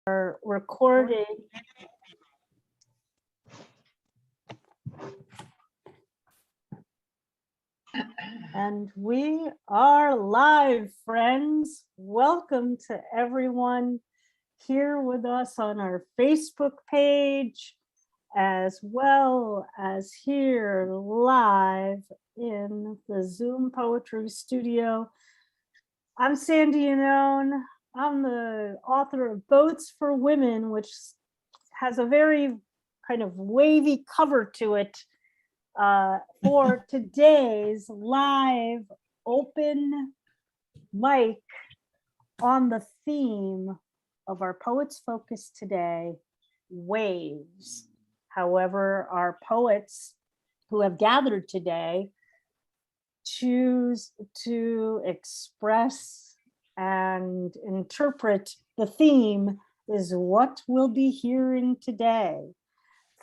are recording. And we are live, friends. Welcome to everyone here with us on our Facebook page, as well as here live in the Zoom Poetry Studio. I'm Sandy Yannone. I'm the author of Boats for Women, which has a very kind of wavy cover to it for today's live open mic on the theme of our Poets Focus today, waves. However, our poets who have gathered today choose to express and interpret the theme is what we'll be hearing today.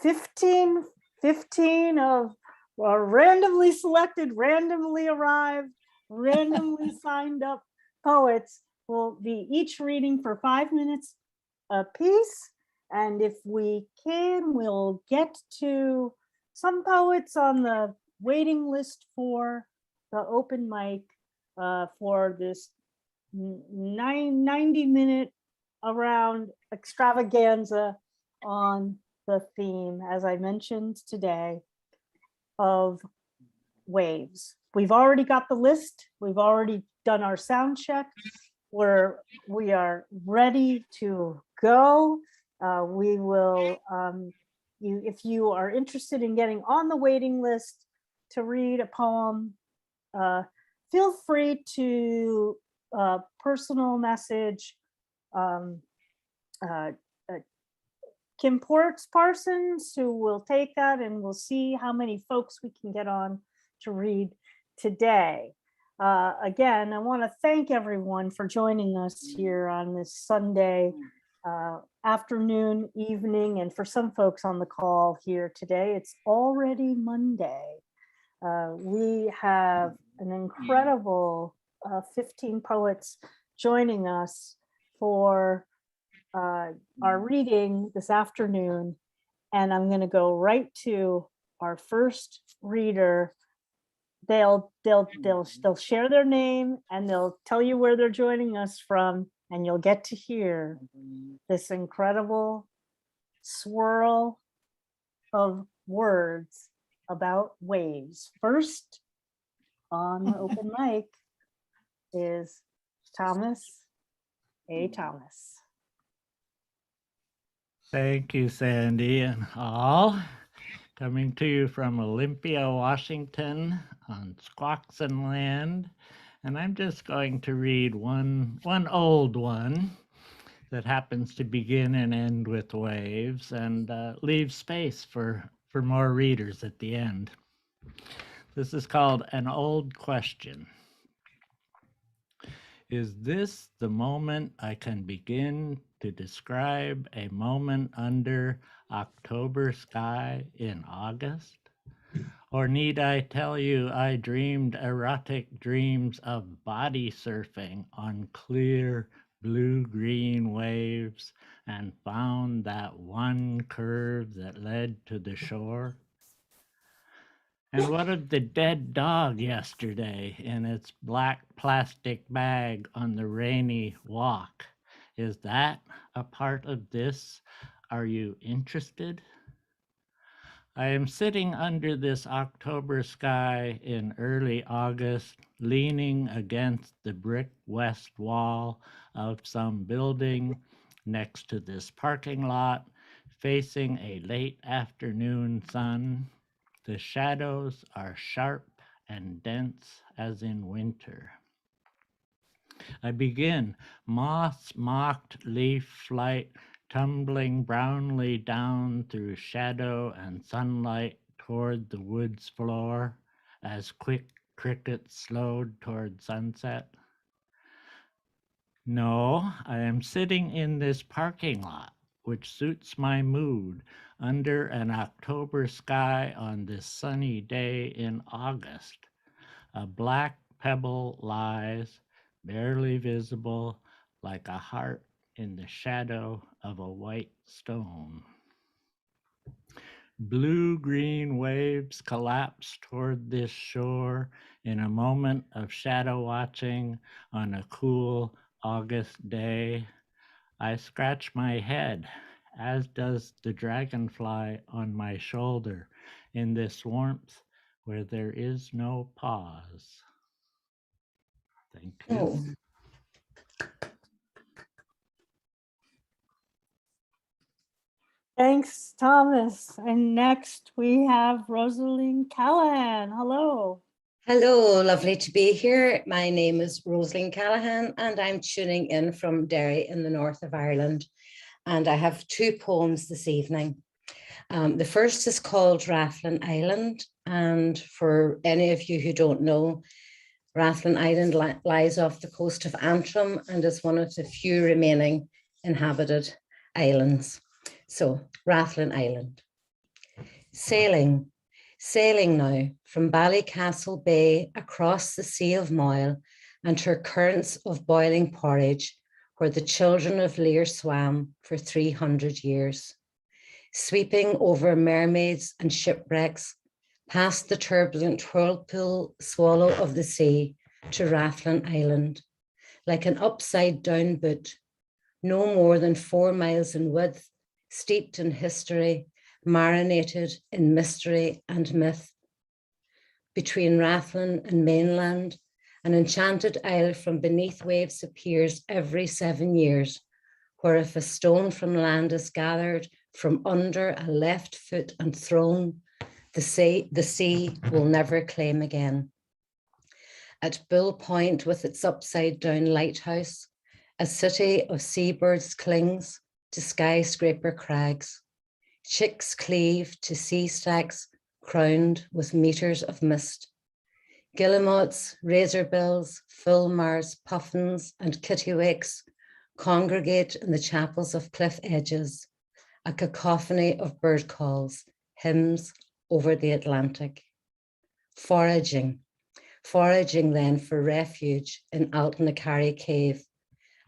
15 of randomly selected, randomly arrived, randomly signed up poets will be each reading for 5 minutes a piece. And if we can, we'll get to some poets on the waiting list for the open mic for this 90-minute around extravaganza on the theme, as I mentioned today, of waves. We've already got the list. We've already done our sound check. We are ready to go. We will, if you are interested in getting on the waiting list to read a poem, feel free to personal message Kim Parsons, who will take that, and we'll see how many folks we can get on to read today. Again, I want to thank everyone for joining us here on this Sunday afternoon, evening, and for some folks on the call here today, it's already Monday. We have an incredible 15 poets joining us for our reading this afternoon, and I'm going to go right to our first reader. They'll share their name and they'll tell you where they're joining us from, and you'll get to hear this incredible swirl of words about waves. First on the open mic is Thomas A. Thomas. Thank you, Sandy and all. Coming to you from Olympia, Washington on Squaxin land. And I'm just going to read one old one that happens to begin and end with waves, and leave space for more readers at the end. This is called An Old Question. Is this the moment I can begin to describe a moment under October sky in August? Or need I tell you I dreamed erotic dreams of body surfing on clear blue-green waves and found that one curve that led to the shore? And what of the dead dog yesterday in its black plastic bag on the rainy walk? Is that a part of this? Are you interested? I am sitting under this October sky in early August, leaning against the brick west wall of some building next to this parking lot, facing a late afternoon sun. The shadows are sharp and dense as in winter. I begin, moss-mocked leaf flight, tumbling brownly down through shadow and sunlight toward the woods floor as quick crickets slowed toward sunset. No, I am sitting in this parking lot, which suits my mood, under an October sky on this sunny day in August. A black pebble lies, barely visible, like a heart in the shadow of a white stone. Blue-green waves collapse toward this shore in a moment of shadow watching on a cool August day. I scratch my head, as does the dragonfly on my shoulder, in this warmth where there is no pause. Thank you. Oh, Thanks, Thomas. And next we have Rosaleen Callaghan. Hello. hello, lovely to be here. My name is Rosaleen Callaghan and I'm tuning in from Derry in the north of Ireland. And I have two poems this evening. The first is called Rathlin Island. And for any of you who don't know, Rathlin Island lies off the coast of Antrim and is one of the few remaining inhabited islands. So, Rathlin Island. Sailing now from Ballycastle Bay across the Sea of Moyle and her currents of boiling porridge, where the children of Lear swam for 300 years. Sweeping over mermaids and shipwrecks, past the turbulent whirlpool swallow of the sea to Rathlin Island, like an upside-down boot, no more than 4 miles in width, steeped in history, marinated in mystery and myth. Between Rathlin and mainland, an enchanted isle from beneath waves appears every 7 years, where if a stone from land is gathered from under a left foot and thrown, the sea will never claim again. At Bull Point, with its upside-down lighthouse, a city of seabirds clings to skyscraper crags. Chicks cleave to sea stacks crowned with meters of mist. Guillemots, razorbills, fulmars, puffins, and kittiwakes congregate in the chapels of cliff edges, a cacophony of bird calls, hymns over the Atlantic. Foraging then for refuge in Altnacarry Cave,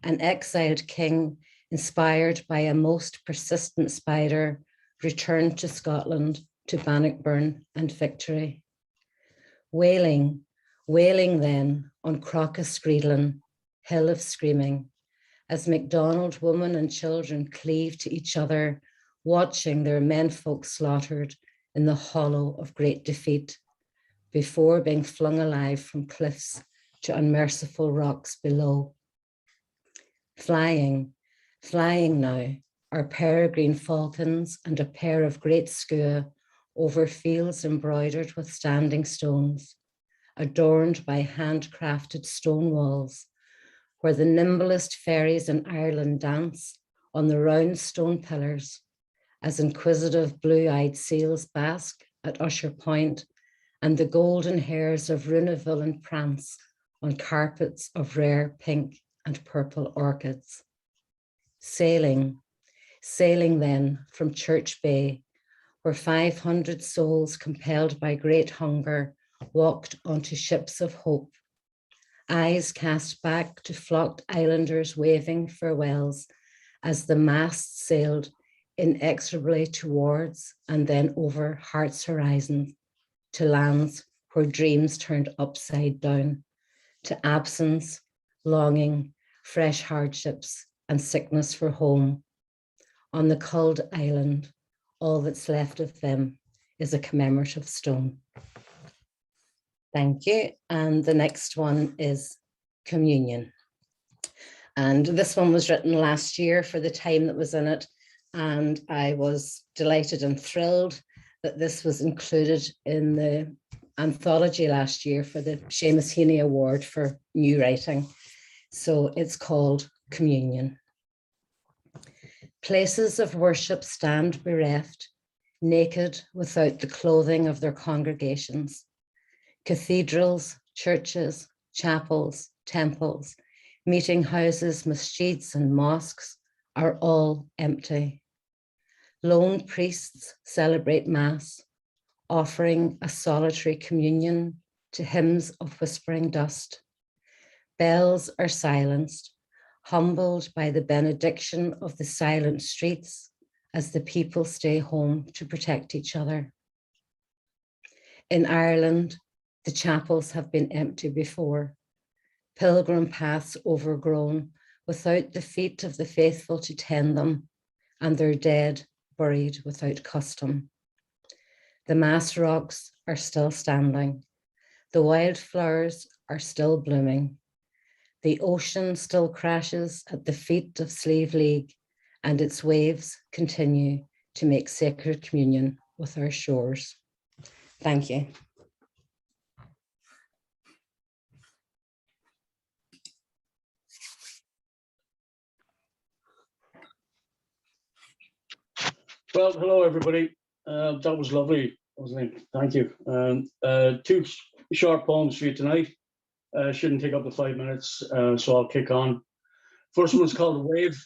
an exiled king inspired by a most persistent spider returned to Scotland to Bannockburn and victory. Wailing then on Crocuscreedlin, hill of screaming, as MacDonald women and children cleave to each other, watching their menfolk slaughtered in the hollow of great defeat, before being flung alive from cliffs to unmerciful rocks below. Flying now are peregrine falcons and a pair of great skua over fields embroidered with standing stones, adorned by handcrafted stone walls, where the nimblest fairies in Ireland dance on the round stone pillars, as inquisitive blue-eyed seals bask at Usher Point, and the golden hairs of Runaville prance on carpets of rare pink and purple orchids. Sailing then from Church Bay, where 500 souls compelled by great hunger walked onto ships of hope, eyes cast back to flocked islanders waving farewells as the masts sailed inexorably towards and then over heart's horizon to lands where dreams turned upside down, to absence, longing, fresh hardships, and sickness for home. On the culled island, all that's left of them is a commemorative stone. Thank you. And the next one is Communion. And this one was written last year for the time that was in it. And I was delighted and thrilled that this was included in the anthology last year for the Seamus Heaney Award for New Writing. So it's called Communion. Places of worship stand bereft, naked without the clothing of their congregations. Cathedrals, churches, chapels, temples, meeting houses, masjids, and mosques are all empty. Lone priests celebrate Mass, offering a solitary communion to hymns of whispering dust. Bells are silenced, humbled by the benediction of the silent streets as the people stay home to protect each other. In Ireland, the chapels have been empty before, pilgrim paths overgrown without the feet of the faithful to tend them, and their dead buried without custom. The mass rocks are still standing. The wildflowers are still blooming. The ocean still crashes at the feet of Slave League, and its waves continue to make sacred communion with our shores. Thank you. Well, hello, everybody. That was lovely, wasn't it? Thank you. Two short poems for you tonight. Shouldn't take up the 5 minutes, so I'll kick on. First one's called Wave.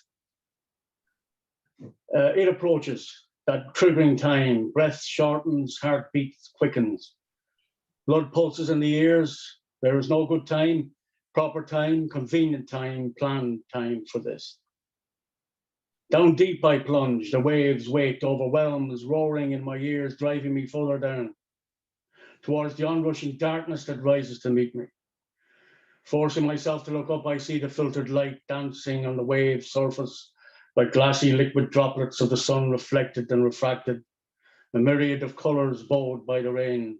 It approaches, that triggering time. Breath shortens, heartbeat quickens. Blood pulses in the ears. There is no good time, proper time, convenient time, planned time for this. Down deep I plunge, the waves' weight overwhelms, roaring in my ears, driving me further down, towards the onrushing darkness that rises to meet me. Forcing myself to look up, I see the filtered light dancing on the wave surface, like glassy liquid droplets of the sun reflected and refracted, a myriad of colours bowed by the rain.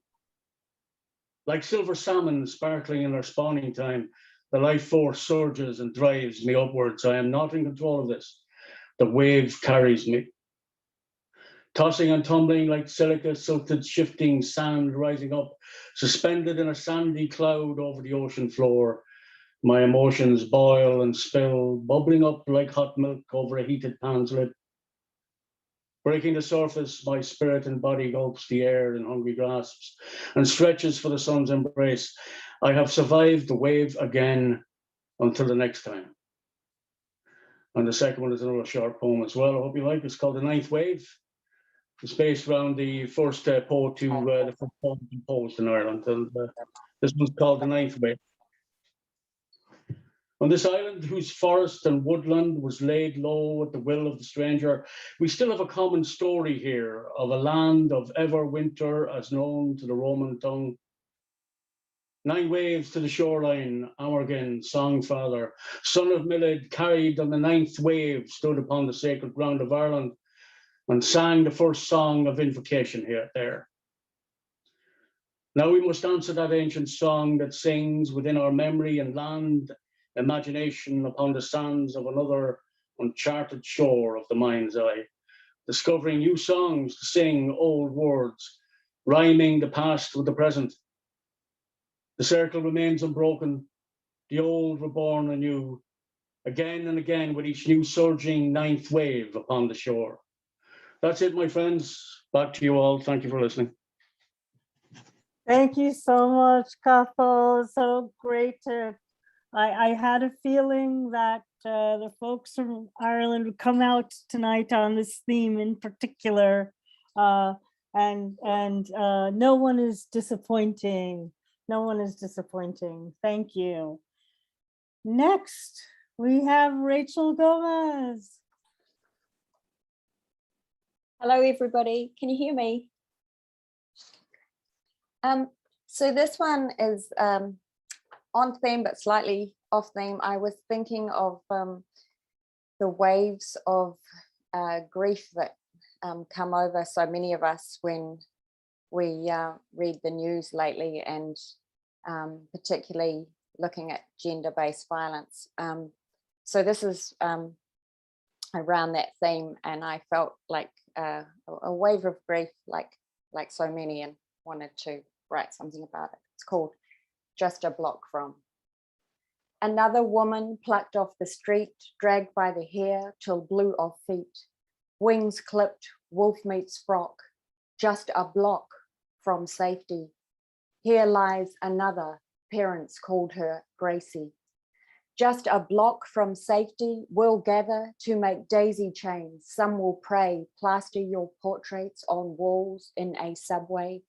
Like silver salmon sparkling in their spawning time, the life force surges and drives me upwards. I am not in control of this. The wave carries me, tossing and tumbling like silica, silted, shifting sand rising up, suspended in a sandy cloud over the ocean floor. My emotions boil and spill, bubbling up like hot milk over a heated pan's lip. Breaking the surface, my spirit and body gulps the air in hungry grasps and stretches for the sun's embrace. I have survived the wave again until the next time. And the second one is another short poem as well. I hope you like it. It's called The Ninth Wave. It's based around the first poet to the first poem composed in Ireland. And this one's called The Ninth Wave. On this island, whose forest and woodland was laid low at the will of the stranger, we still have a common story here of a land of ever winter as known to the Roman tongue. 9 waves to the shoreline, Amergin, Songfather, son of Milid, carried on the 9th wave, stood upon the sacred ground of Ireland and sang the first song of invocation there. Now we must answer that ancient song that sings within our memory and land imagination upon the sands of another uncharted shore of the mind's eye, discovering new songs to sing old words, rhyming the past with the present. The circle remains unbroken, the old reborn anew, again and again with each new surging 9th wave upon the shore. That's it, my friends. Back to you all. Thank you for listening. Thank you so much, Cathal. So great to, I had a feeling that the folks from Ireland would come out tonight on this theme in particular. And no one is disappointing. No one is disappointing. Thank you. Next, we have Rachel Gomez. Hello, everybody. Can you hear me? So this one is on theme, but slightly off theme. I was thinking of the waves of grief that come over so many of us when we read the news lately, and particularly looking at gender-based violence. So this is around that theme, and I felt like a wave of grief, like so many, and wanted to write something about it. It's called Just a Block From. Another woman plucked off the street, dragged by the hair till blue of feet, wings clipped, wolf meets frock, just a block from safety. Here lies another, parents called her Gracie. Just a block from safety, we'll gather to make daisy chains. Some will pray, plaster your portraits on walls in a subway.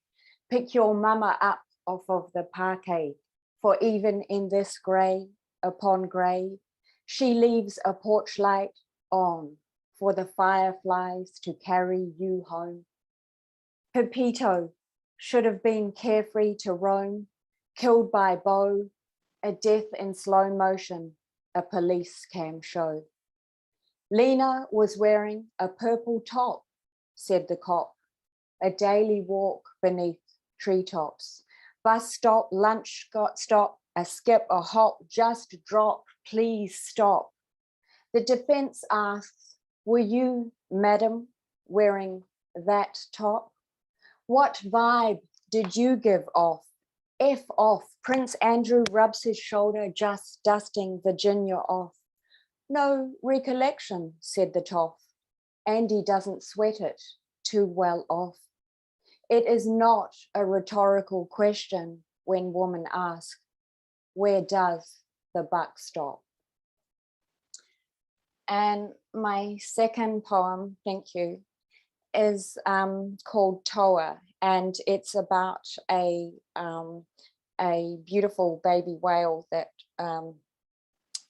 Pick your mama up off of the parquet, for even in this grey upon grey, She leaves a porch light on for the fireflies to carry you home. Pepito should have been carefree to roam, killed by bow, a death in slow motion, a police cam show. Lena was wearing a purple top, said the cop, a daily walk beneath treetops. Bus stop, lunch got stop, a skip, a hop, just drop, please stop. The defense asks, were you, madam, wearing that top? What vibe did you give off? F off. Prince Andrew rubs his shoulder, just dusting Virginia off. No recollection, said the toff. Andy doesn't sweat it, too well off. It is not a rhetorical question when women ask, where does the buck stop? And my second poem, thank you, is called Toa, and it's about a beautiful baby whale that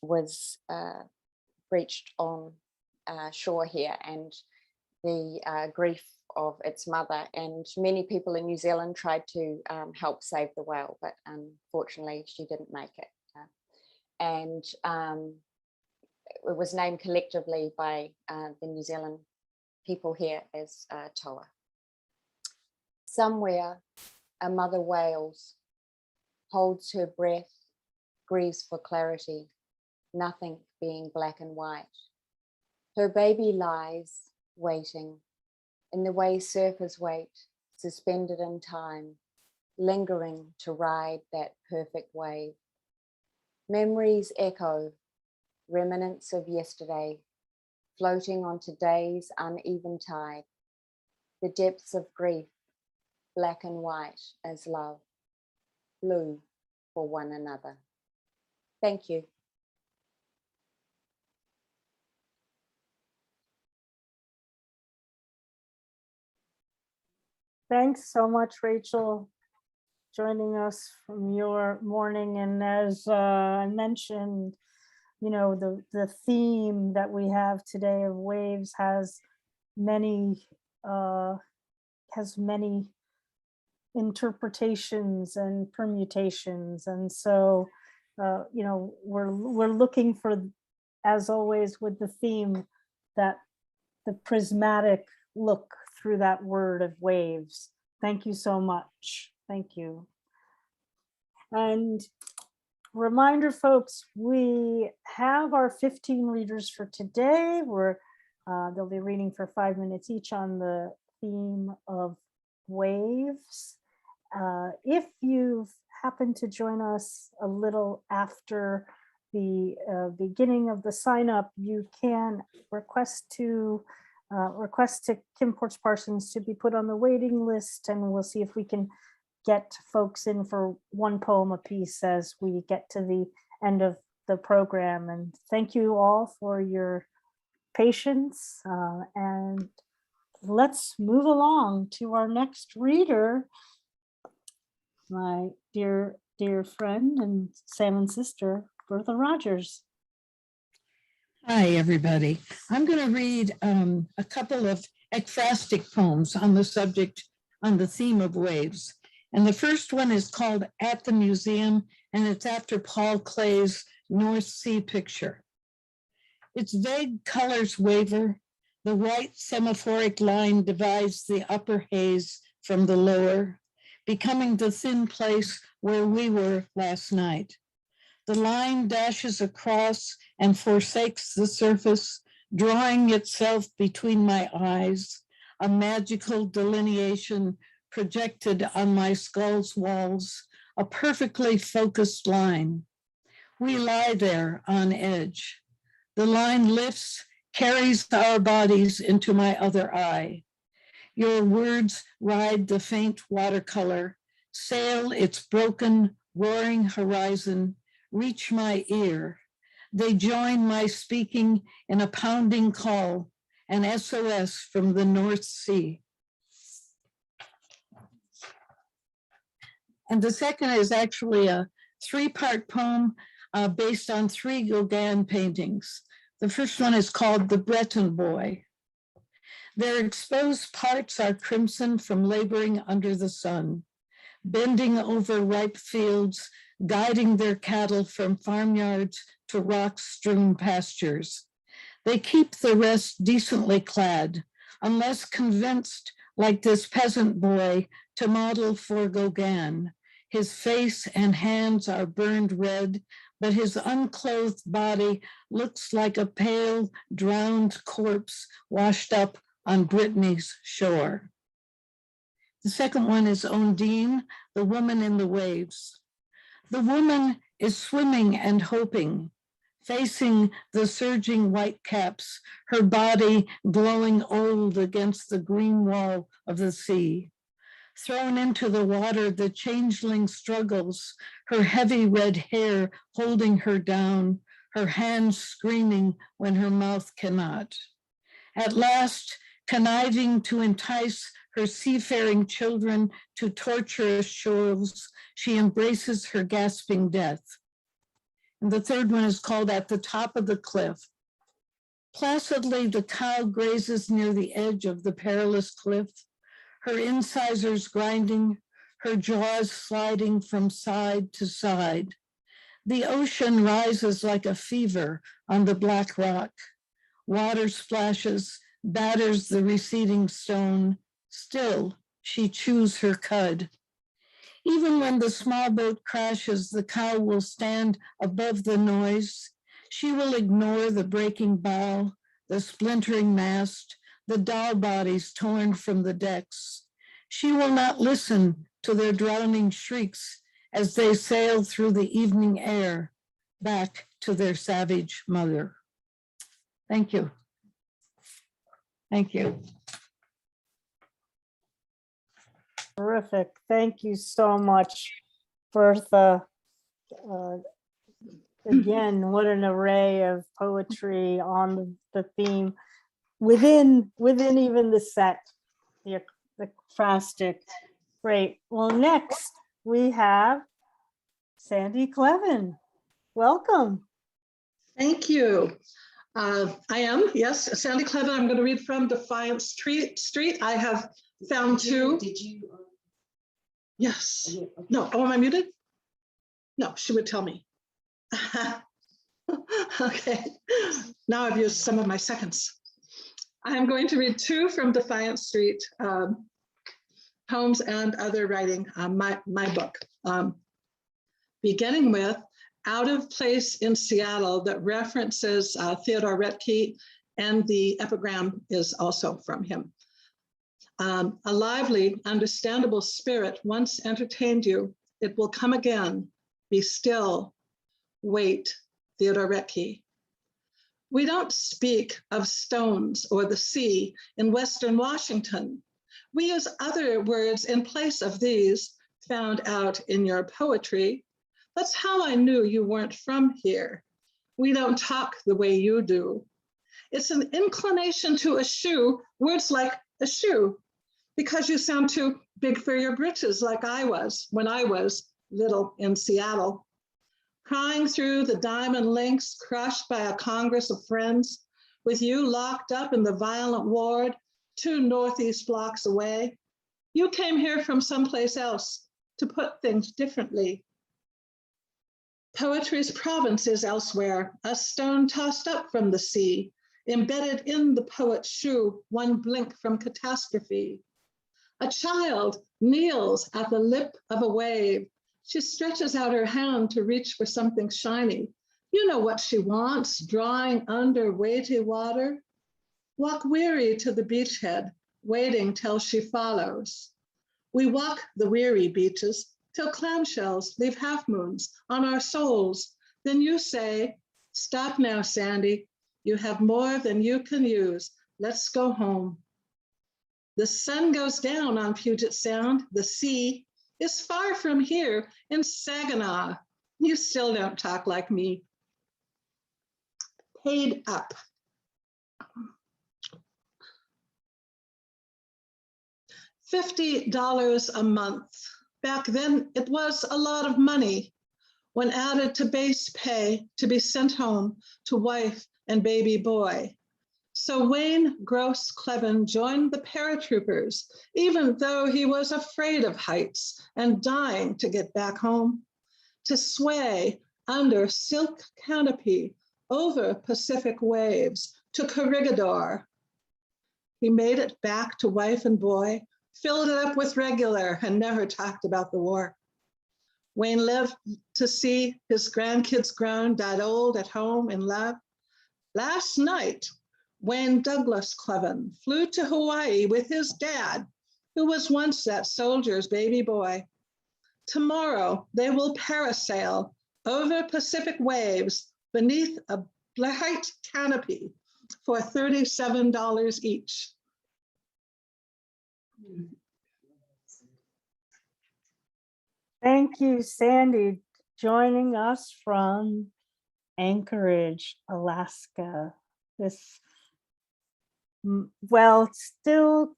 was breached on shore here, and the grief of its mother. And many people in New Zealand tried to help save the whale, but unfortunately she didn't make it. And it was named collectively by the New Zealand people here as Toa. Somewhere a mother wails, holds her breath, grieves for clarity, nothing being black and white. Her baby lies waiting in the way surfers wait, suspended in time, lingering to ride that perfect wave. Memories echo, remnants of yesterday, floating on today's uneven tide. The depths of grief, black and white as love, blue for one another. Thank you. Thanks so much, Rachel, joining us from your morning. And as I mentioned, you know, the theme that we have today of waves has many interpretations and permutations. And so, you know, we're looking for, as always with the theme, that the prismatic look through that word of waves. Thank you so much. Thank you. And reminder, folks, we have our 15 readers for today. They'll be reading for 5 minutes each on the theme of waves. If you've happened to join us a little after the beginning of the sign up, you can request to Kim Ports Parsons to be put on the waiting list, and we'll see if we can get folks in for one poem apiece as we get to the end of the program. And thank you all for your patience, and let's move along to our next reader, my dear friend and salmon sister, Bertha Rogers. Hi, everybody. I'm going to read a couple of ekphrastic poems on the subject, on the theme of waves. And the first one is called At the Museum, and it's after Paul Klee's North Sea picture. Its vague colors waver. The white semaphoric line divides the upper haze from the lower, becoming the thin place where we were last night. The line dashes across and forsakes the surface, drawing itself between my eyes, a magical delineation projected on my skull's walls, a perfectly focused line. We lie there on edge. The line lifts, carries our bodies into my other eye. Your words ride the faint watercolor, sail its broken, roaring horizon, reach my ear. They join my speaking in a pounding call, an SOS from the North Sea. And the second is actually a 3-part poem based on 3 Gauguin paintings. The first one is called The Breton Boy. Their exposed parts are crimson from laboring under the sun, bending over ripe fields, guiding their cattle from farmyards to rock-strewn pastures. They keep the rest decently clad, unless convinced, like this peasant boy, to model for Gauguin. His face and hands are burned red, but his unclothed body looks like a pale, drowned corpse washed up on Brittany's shore. The second one is Ondine, the woman in the waves. The woman is swimming and hoping, facing the surging white caps, her body glowing old against the green wall of the sea. Thrown into the water, the changeling struggles, her heavy red hair holding her down, her hands screaming when her mouth cannot. At last, conniving to entice her seafaring children to torturous shores, she embraces her gasping death. And the third one is called At the Top of the Cliff. Placidly, the cow grazes near the edge of the perilous cliff, her incisors grinding, her jaws sliding from side to side. The ocean rises like a fever on the black rock. Water splashes, batters the receding stone. Still, she chews her cud. Even when the small boat crashes, the cow will stand above the noise. She will ignore the breaking bow, the splintering mast, the doll bodies torn from the decks. She will not listen to their drowning shrieks as they sail through the evening air back to their savage mother. Thank you. Thank you. Terrific. Thank you so much, Bertha. Again, what an array of poetry on the theme within even the set, the ekphrastic. Great. Well, next we have Sandy Klevin. Welcome. Thank you. I am, yes, Sandy Klevin. I'm going to read from Defiance Street. I have found 2. Did you? Yes. No. Oh, am I muted? No, she would tell me. Okay. Now I've used some of my seconds. I am going to read 2 from Defiance Street, poems and other writing, my book. Beginning with Out of Place in Seattle, that references Theodore Roethke, and the epigram is also from him. A lively, understandable spirit once entertained you. It will come again. Be still. Wait, Theodore Roethke. We don't speak of stones or the sea in Western Washington. We use other words in place of these found out in your poetry. That's how I knew you weren't from here. We don't talk the way you do. It's an inclination to eschew words like eschew, because you sound too big for your britches, like I was when I was little in Seattle. Crying through the diamond links, crushed by a congress of friends, with you locked up in the violent ward 2 northeast blocks away. You came here from someplace else to put things differently. Poetry's province is elsewhere, a stone tossed up from the sea, embedded in the poet's shoe, 1 blink from catastrophe. A child kneels at the lip of a wave. She stretches out her hand to reach for something shiny. You know what she wants, drawing under weighty water. Walk weary to the beachhead, waiting till she follows. We walk the weary beaches till clamshells leave half moons on our soles. Then you say, stop now, Sandy. You have more than you can use. Let's go home. The sun goes down on Puget Sound. The sea is far from here in Saginaw. You still don't talk like me. Paid up. $50 a month. Back then, it was a lot of money. when added to base pay to be sent home to wife and baby boy. So Wayne Gross Klevin joined the paratroopers, even though he was afraid of heights and dying to get back home, to sway under silk canopy over Pacific waves to Corregidor. He made it back to wife and boy, filled it up with regular, and never talked about the war. Wayne lived to see his grandkids grown, died old at home in love. Last night, Wayne Douglas Klevin flew to Hawaii with his dad, who was once that soldier's baby boy. Tomorrow, they will parasail over Pacific waves beneath a bright canopy for $37 each. Thank you, Sandy, joining us from Anchorage, Alaska. This, well, still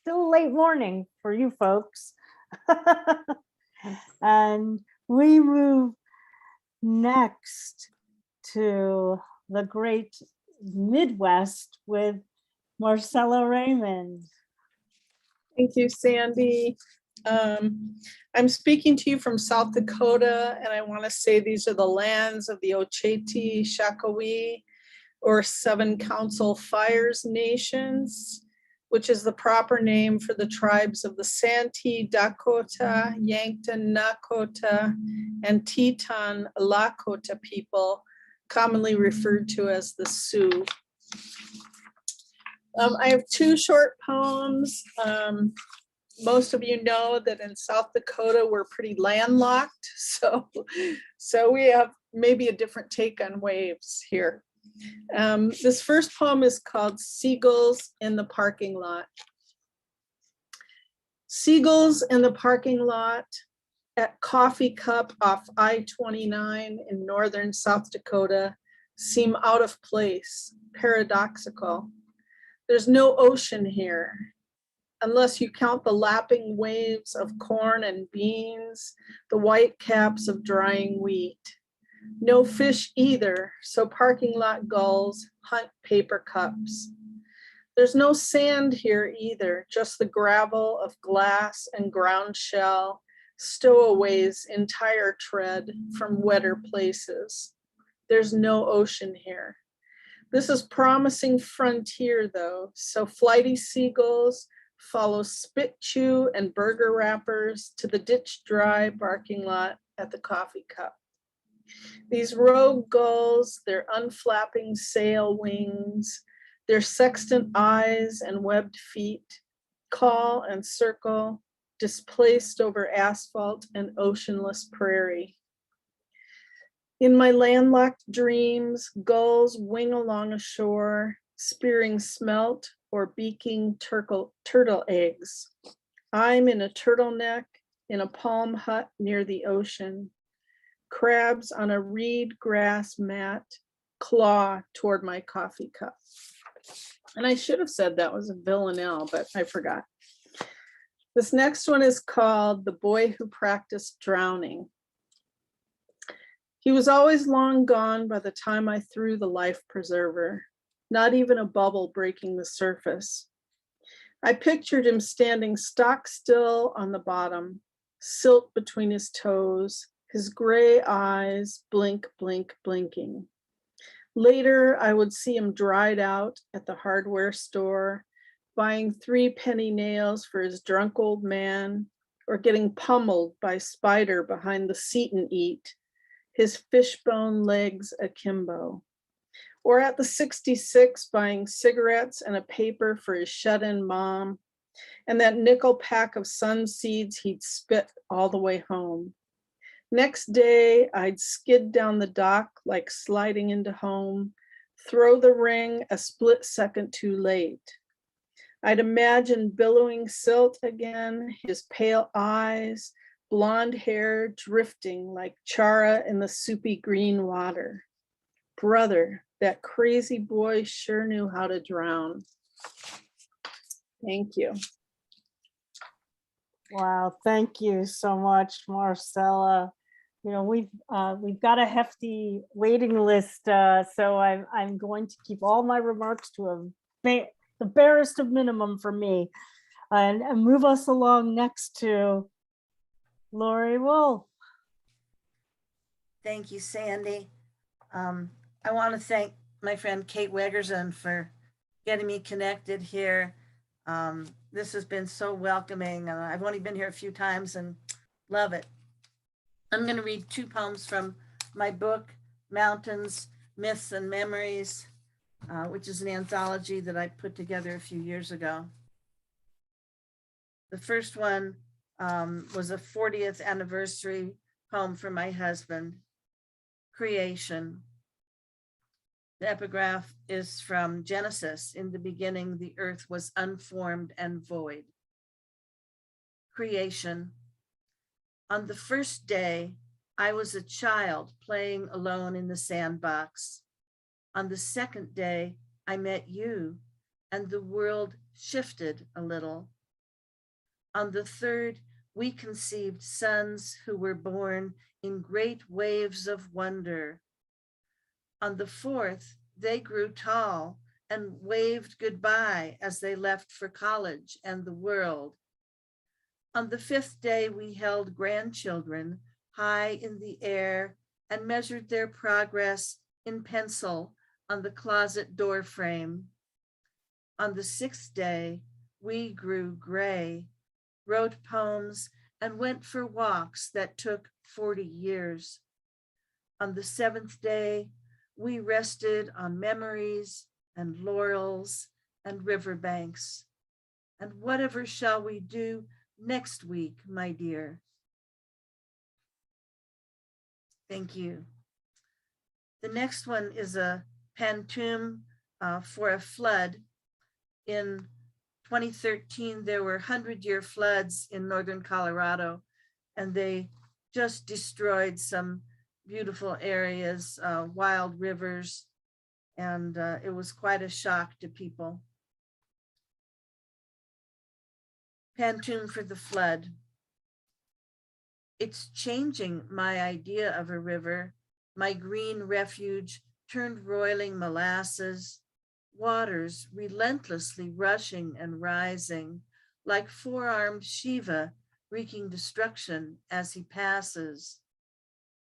late morning for you folks. And we move next to the great Midwest with Marcella Remund. Thank you, Sandy. I'm speaking to you from South Dakota, and I want to say these are the lands of the Ocheti, Shakowee, or Seven Council Fires Nations, which is the proper name for the tribes of the Santee, Dakota, Yankton, Nakota, and Teton Lakota people, commonly referred to as the Sioux. I have two short poems. Most of you know that in South Dakota, we're pretty landlocked. So we have maybe a different take on waves here. This first poem is called Seagulls in the Parking Lot. Seagulls in the parking lot at Coffee Cup off I-29 in northern South Dakota seem out of place, paradoxical. There's no ocean here, unless you count the lapping waves of corn and beans, the white caps of drying wheat. No fish either, so parking lot gulls hunt paper cups. There's no sand here either, just the gravel of glass and ground shell, stowaways in tire tread from wetter places. There's no ocean here. This is promising frontier though, so flighty seagulls follow spit chew and burger wrappers to the ditch dry parking lot at the Coffee Cup. These rogue gulls, their unflapping sail wings, their sextant eyes and webbed feet, call and circle, displaced over asphalt and oceanless prairie. In my landlocked dreams, gulls wing along a shore, spearing smelt or beaking turtle eggs. I'm in a turtleneck in a palm hut near the ocean. Crabs on a reed grass mat claw toward my coffee cup. And I should have said that was a villanelle, but I forgot. This next one is called The Boy Who Practiced Drowning. He was always long gone by the time I threw the life preserver, not even a bubble breaking the surface. I pictured him standing stock still on the bottom, silt between his toes, his gray eyes blink, blink, blinking. Later, I would see him dried out at the hardware store, buying 3 penny nails for his drunk old man, or getting pummeled by Spider behind the seat and eat, his fishbone legs akimbo. Or at the 66 buying cigarettes and a paper for his shut-in mom, and that nickel pack of sun seeds he'd spit all the way home. Next day, I'd skid down the dock like sliding into home, throw the ring a split second too late. I'd imagine billowing silt again, his pale eyes, blonde hair drifting like chara in the soupy green water. Brother, that crazy boy sure knew how to drown. Thank you. Wow, thank you so much, Marcella. You know, we've got a hefty waiting list, so I'm going to keep all my remarks to the barest of minimum for me, and move us along next to Lorrie Wolfe. Thank you, Sandy. I want to thank my friend Kate Wegerson for getting me connected here. This has been so welcoming. I've only been here a few times and love it. I'm going to read 2 poems from my book, Mountains, Myths, and Memories, which is an anthology that I put together a few years ago. The first one was a 40th anniversary poem for my husband, Creation. The epigraph is from Genesis. In the beginning, the earth was unformed and void. Creation. On the first day, I was a child playing alone in the sandbox. On the second day, I met you, and the world shifted a little. On the third, we conceived sons who were born in great waves of wonder. On the fourth, they grew tall and waved goodbye as they left for college and the world. On the fifth day, we held grandchildren high in the air and measured their progress in pencil on the closet door frame. On the sixth day, we grew gray, wrote poems, and went for walks that took 40 years. On the seventh day, we rested on memories and laurels and riverbanks. And whatever shall we do next week, my dear? Thank you. The next one is a pantoum for a flood. In 2013, there were 100-year floods in northern Colorado, and they just destroyed some beautiful areas, wild rivers, and it was quite a shock to people. Pantoum for the flood. It's changing my idea of a river. My green refuge turned roiling molasses, waters relentlessly rushing and rising, like four-armed Shiva wreaking destruction as he passes.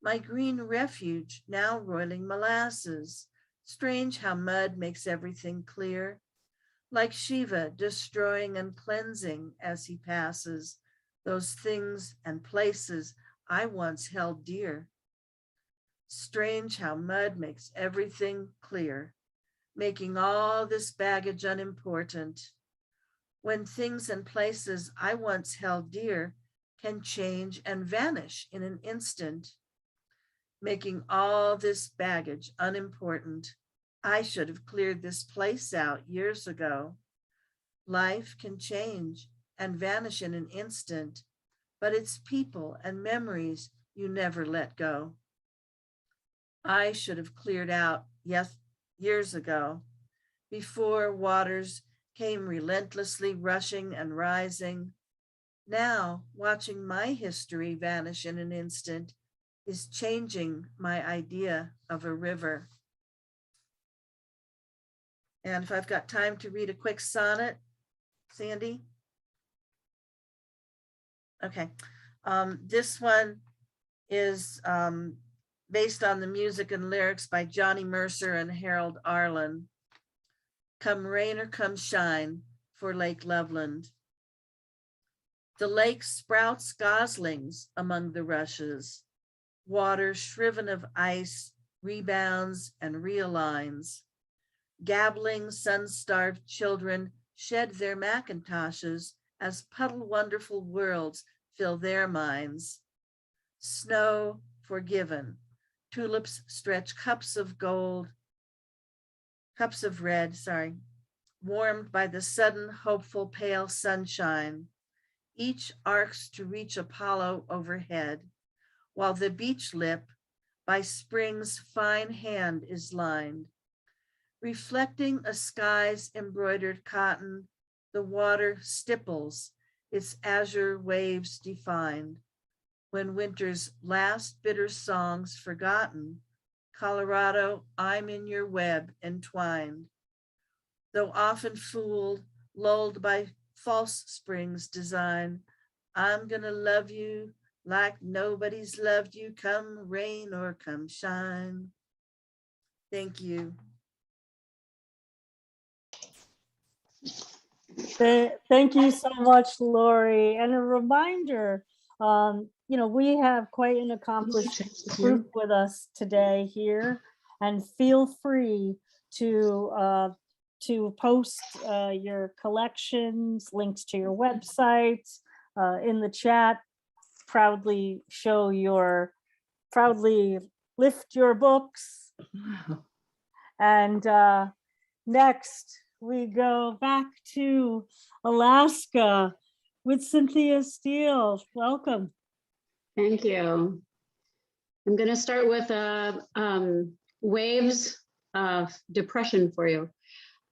My green refuge now roiling molasses. Strange how mud makes everything clear, like Shiva destroying and cleansing as he passes those things and places I once held dear. Strange how mud makes everything clear, making all this baggage unimportant, when things and places I once held dear can change and vanish in an instant, making all this baggage unimportant. I should have cleared this place out years ago. Life can change and vanish in an instant, but it's people and memories you never let go. I should have cleared out years ago, before waters came relentlessly rushing and rising. Now, watching my history vanish in an instant is changing my idea of a river. And if I've got time to read a quick sonnet, Sandy? Okay, this one is based on the music and lyrics by Johnny Mercer and Harold Arlen. Come rain or come shine for Lake Loveland. The lake sprouts goslings among the rushes. Water shriven of ice rebounds and realigns. Gabbling, sun-starved children shed their macintoshes as puddle wonderful worlds fill their minds. Snow forgiven. Tulips stretch cups of red, warmed by the sudden hopeful pale sunshine. Each arcs to reach Apollo overhead, while the beach lip by spring's fine hand is lined. Reflecting a sky's embroidered cotton, the water stipples, its azure waves defined. when winter's last bitter songs forgotten, Colorado, I'm in your web entwined. Though often fooled, lulled by false spring's design, I'm gonna love you like nobody's loved you, come rain or come shine. Thank you. Thank you so much, Lorrie. And a reminder, we have quite an accomplished group with us today here, and feel free to post your collections, links to your websites in the chat. Proudly lift your books. And next, we go back to Alaska with Cynthia Steele. Welcome. Thank you. I'm going to start with waves of depression for you.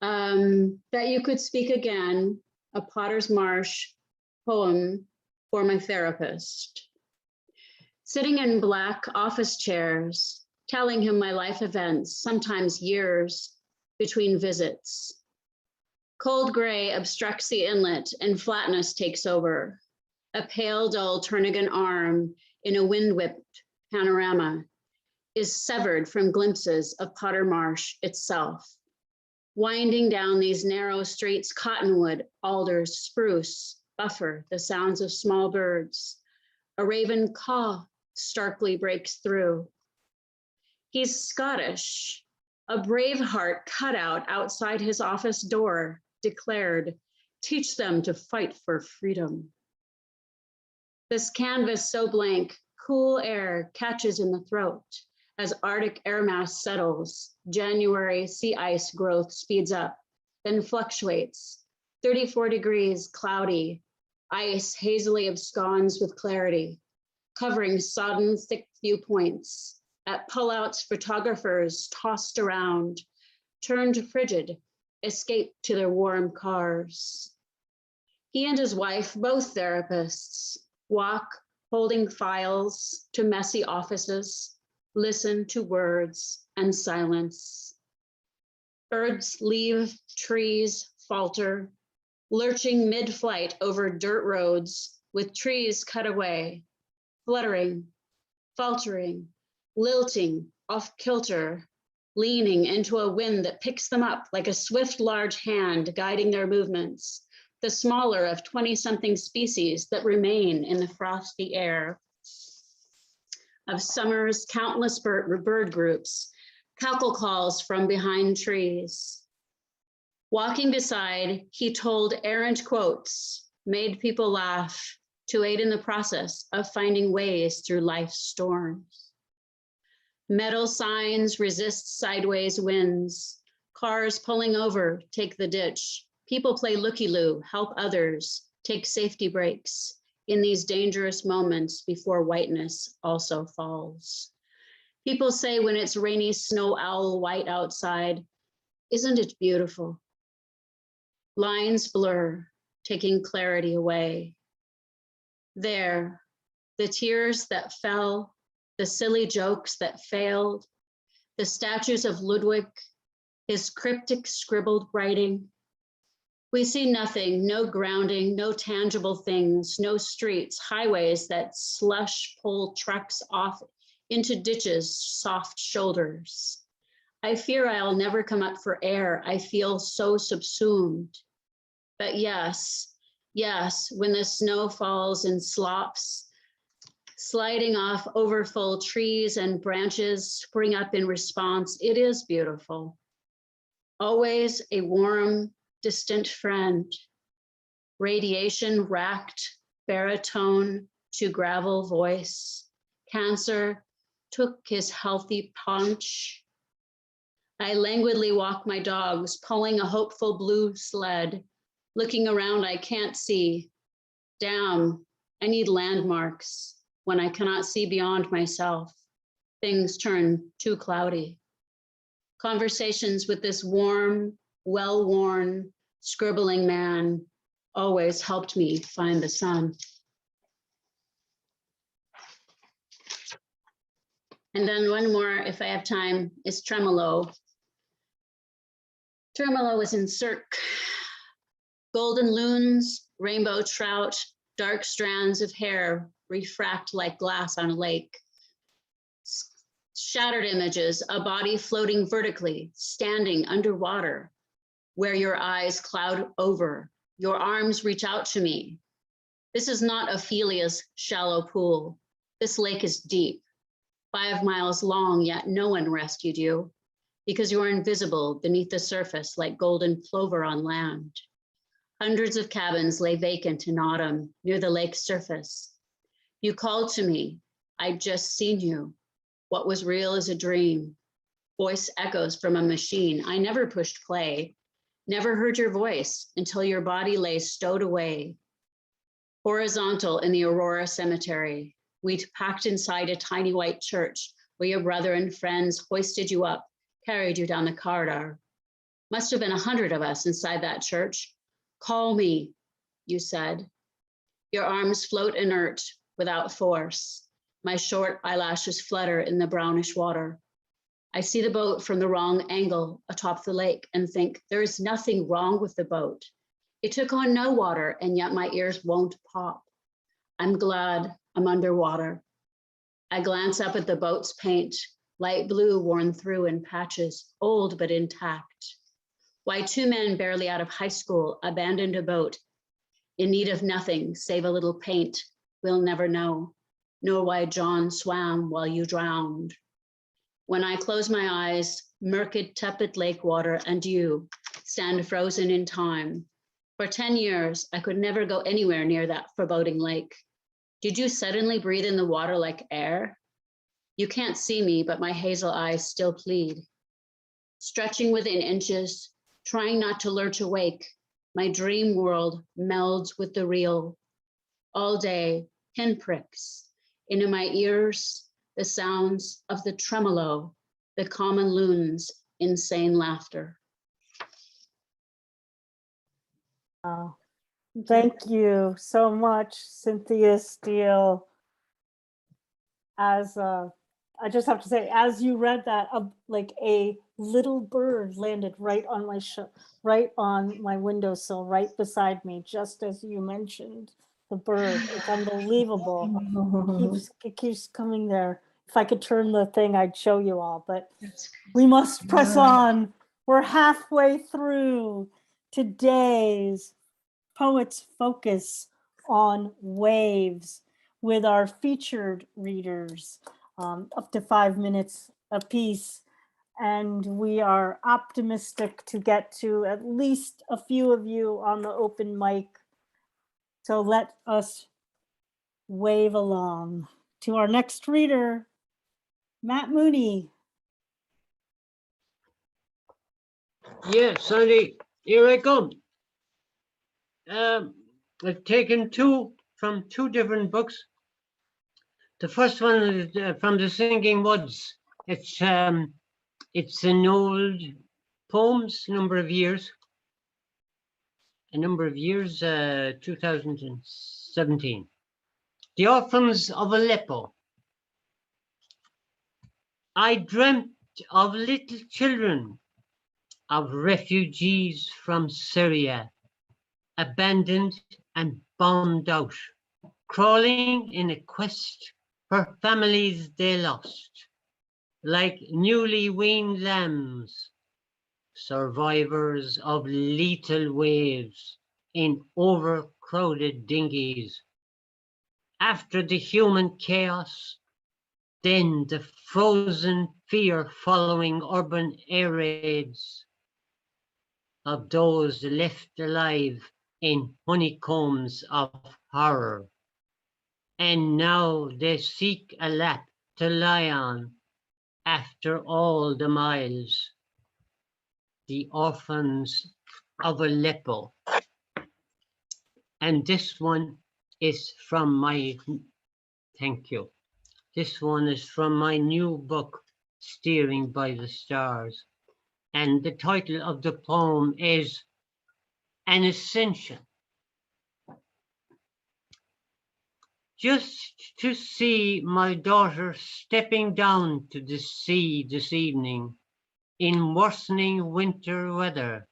That you could speak again, a Potter's Marsh poem for my therapist. Sitting in black office chairs, telling him my life events, sometimes years between visits. Cold gray obstructs the inlet and flatness takes over. A pale, dull Turnagain arm in a wind-whipped panorama is severed from glimpses of Potter Marsh itself. Winding down these narrow streets, cottonwood, alders, spruce, buffer the sounds of small birds. A raven caw starkly breaks through. He's Scottish, a brave heart cut out outside his office door, declared, teach them to fight for freedom. This canvas so blank, cool air catches in the throat. As Arctic air mass settles, January sea ice growth speeds up, then fluctuates. 34 degrees, cloudy, ice hazily absconds with clarity, covering sodden thick viewpoints. At pullouts, photographers tossed around, turned frigid, escaped to their warm cars. He and his wife, both therapists, walk holding files to messy offices, listen to words and silence. Birds leave, trees falter, lurching mid-flight over dirt roads with trees cut away, fluttering, faltering, lilting off kilter, leaning into a wind that picks them up like a swift, large hand guiding their movements, the smaller of 20-something species that remain in the frosty air. Of summer's countless bird groups, cackle calls from behind trees. Walking beside, he told errant quotes, made people laugh to aid in the process of finding ways through life's storms. Metal signs resist sideways winds. Cars pulling over take the ditch. People play looky-loo, help others, take safety breaks in these dangerous moments before whiteness also falls. People say when it's rainy snow owl white outside, isn't it beautiful? Lines blur, taking clarity away. There, the tears that fell, the silly jokes that failed, the statues of Ludwig, his cryptic scribbled writing. We see nothing, no grounding, no tangible things, no streets, highways that slush pull trucks off into ditches, soft shoulders. I fear I'll never come up for air. I feel so subsumed. But yes, when the snow falls in slops, sliding off overfull trees and branches spring up in response, it is beautiful. Always a warm, distant friend. Radiation racked baritone to gravel voice. Cancer took his healthy paunch. I languidly walk my dogs, pulling a hopeful blue sled. Looking around, I can't see. Damn, I need landmarks. When I cannot see beyond myself, things turn too cloudy. Conversations with this warm, well-worn, scribbling man always helped me find the sun. And then one more, if I have time, is tremolo. Tremolo is in Cirque. Golden loons, rainbow trout, dark strands of hair refract like glass on a lake. Shattered images, a body floating vertically, standing underwater, where your eyes cloud over, your arms reach out to me. This is not Ophelia's shallow pool. This lake is deep, 5 miles long, yet no one rescued you because you are invisible beneath the surface like golden plover on land. Hundreds of cabins lay vacant in autumn near the lake's surface. You called to me, I'd just seen you. What was real is a dream. Voice echoes from a machine. I never pushed play, never heard your voice until your body lay stowed away. Horizontal in the Aurora Cemetery, we'd packed inside a tiny white church where your brother and friends hoisted you up, carried you down the corridor. Must have been 100 of us inside that church. Call me, you said. Your arms float inert without force. My short eyelashes flutter in the brownish water. I see the boat from the wrong angle atop the lake and think there is nothing wrong with the boat. It took on no water and yet my ears won't pop. I'm glad I'm underwater. I glance up at the boat's paint, light blue worn through in patches, old but intact. Why 2 men barely out of high school abandoned a boat in need of nothing save a little paint, we'll never know, nor why John swam while you drowned. When I close my eyes, murky, tepid lake water and you stand frozen in time. For 10 years, I could never go anywhere near that foreboding lake. Did you suddenly breathe in the water like air? You can't see me, but my hazel eyes still plead. Stretching within inches, trying not to lurch awake, my dream world melds with the real. All day, pinpricks. Into my ears, the sounds of the tremolo, the common loon's insane laughter. Thank you so much, Cynthia Steele. I just have to say, as you read that, like a little bird landed right on my windowsill, right beside me, just as you mentioned the bird. It's unbelievable. It keeps coming there. If I could turn the thing, I'd show you all, but we must press on. We're halfway through today's Poets Focus on Waves with our featured readers, up to 5 minutes apiece. And we are optimistic to get to at least a few of you on the open mic. So let us wave along to our next reader, Matt Mooney. Yes, Sandy, here I come. I've taken from two different books. The first one is from the Singing Woods. It's an old poems, a number of years, 2017. The Orphans of Aleppo. I dreamt of little children, of refugees from Syria, abandoned and bombed out, crawling in a quest for families they lost, like newly weaned lambs, survivors of lethal waves in overcrowded dinghies. After the human chaos, then the frozen fear following urban air raids of those left alive in honeycombs of horror. And now they seek a lap to lie on after all the miles. The Orphans of Aleppo. And this one is from my, thank you. This one is from my new book, Steering by the Stars. And the title of the poem is An Ascension. just to see my daughter stepping down to the sea this evening in worsening winter weather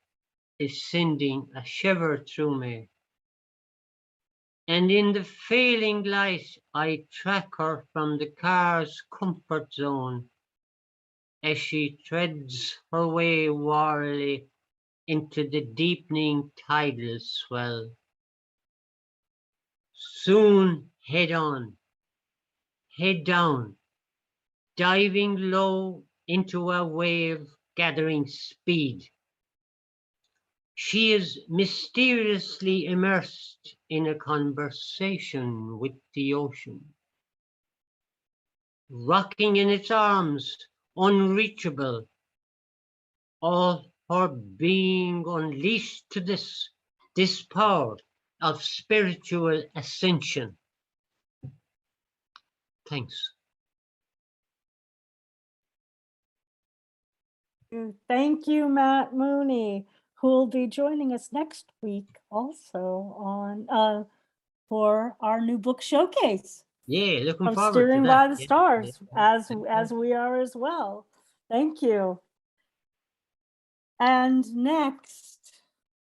is sending a shiver through me. And in the failing light, I track her from the car's comfort zone as she treads her way warily into the deepening tidal swell. Soon head on, head down, diving low into a wave gathering speed. She is mysteriously immersed in a conversation with the ocean, rocking in its arms, unreachable, all her being unleashed to this power of spiritual ascension. Thanks. Thank you, Matt Mooney, who will be joining us next week also on for our new book showcase Yeah, looking of forward Steering to by that. the Stars, as we are as well. Thank you. And next,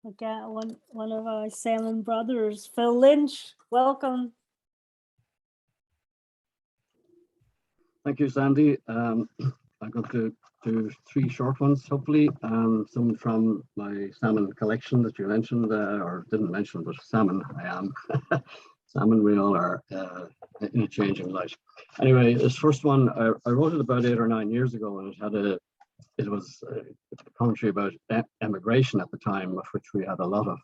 again, one of our Salmon brothers, Phil Lynch. Welcome. Thank you, Sandy. I'm going to do 3 short ones, hopefully. Some from my salmon collection that you mentioned, or didn't mention, but salmon, I am. Salmon, we all are in a changing light. Anyway, this first one, I wrote it about 8 or 9 years ago, and it was a commentary about emigration at the time, of which we had a lot of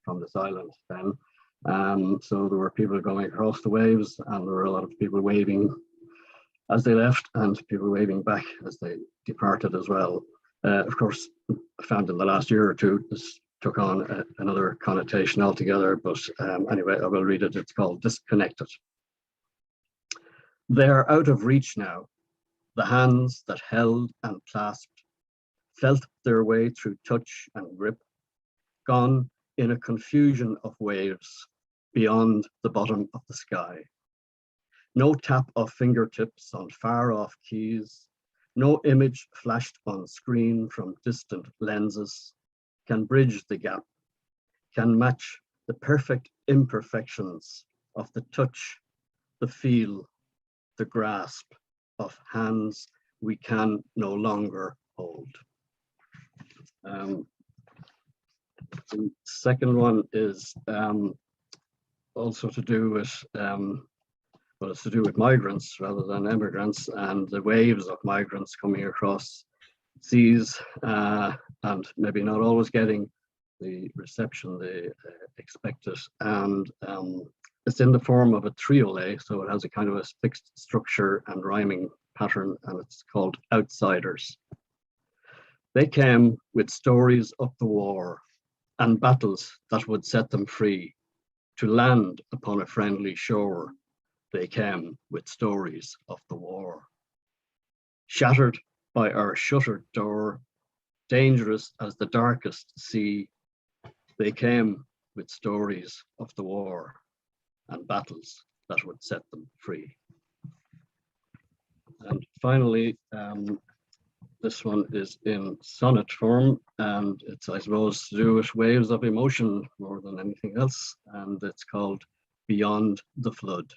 from this island then. So there were people going across the waves, and there were a lot of people waving as they left, and people waving back as they departed as well. Of course, I found in the last year or two, this took on another connotation altogether, but anyway, I will read it. It's called Disconnected. They're out of reach now. The hands that held and clasped felt their way through touch and grip, gone in a confusion of waves beyond the bottom of the sky. No tap of fingertips on far-off keys, no image flashed on screen from distant lenses can bridge the gap, can match the perfect imperfections of the touch, the feel, the grasp of hands we can no longer hold. The second one is also to do with well, it's to do with migrants rather than immigrants, and the waves of migrants coming across seas and maybe not always getting the reception they expected. And it's in the form of a triolé, so it has a kind of a fixed structure and rhyming pattern, and it's called Outsiders. They came with stories of the war and battles that would set them free to land upon a friendly shore. They came with stories of the war. Shattered by our shuttered door, dangerous as the darkest sea, they came with stories of the war and battles that would set them free. And finally, this one is in sonnet form, and it's, I suppose, to do with waves of emotion more than anything else, and it's called Beyond the Flood.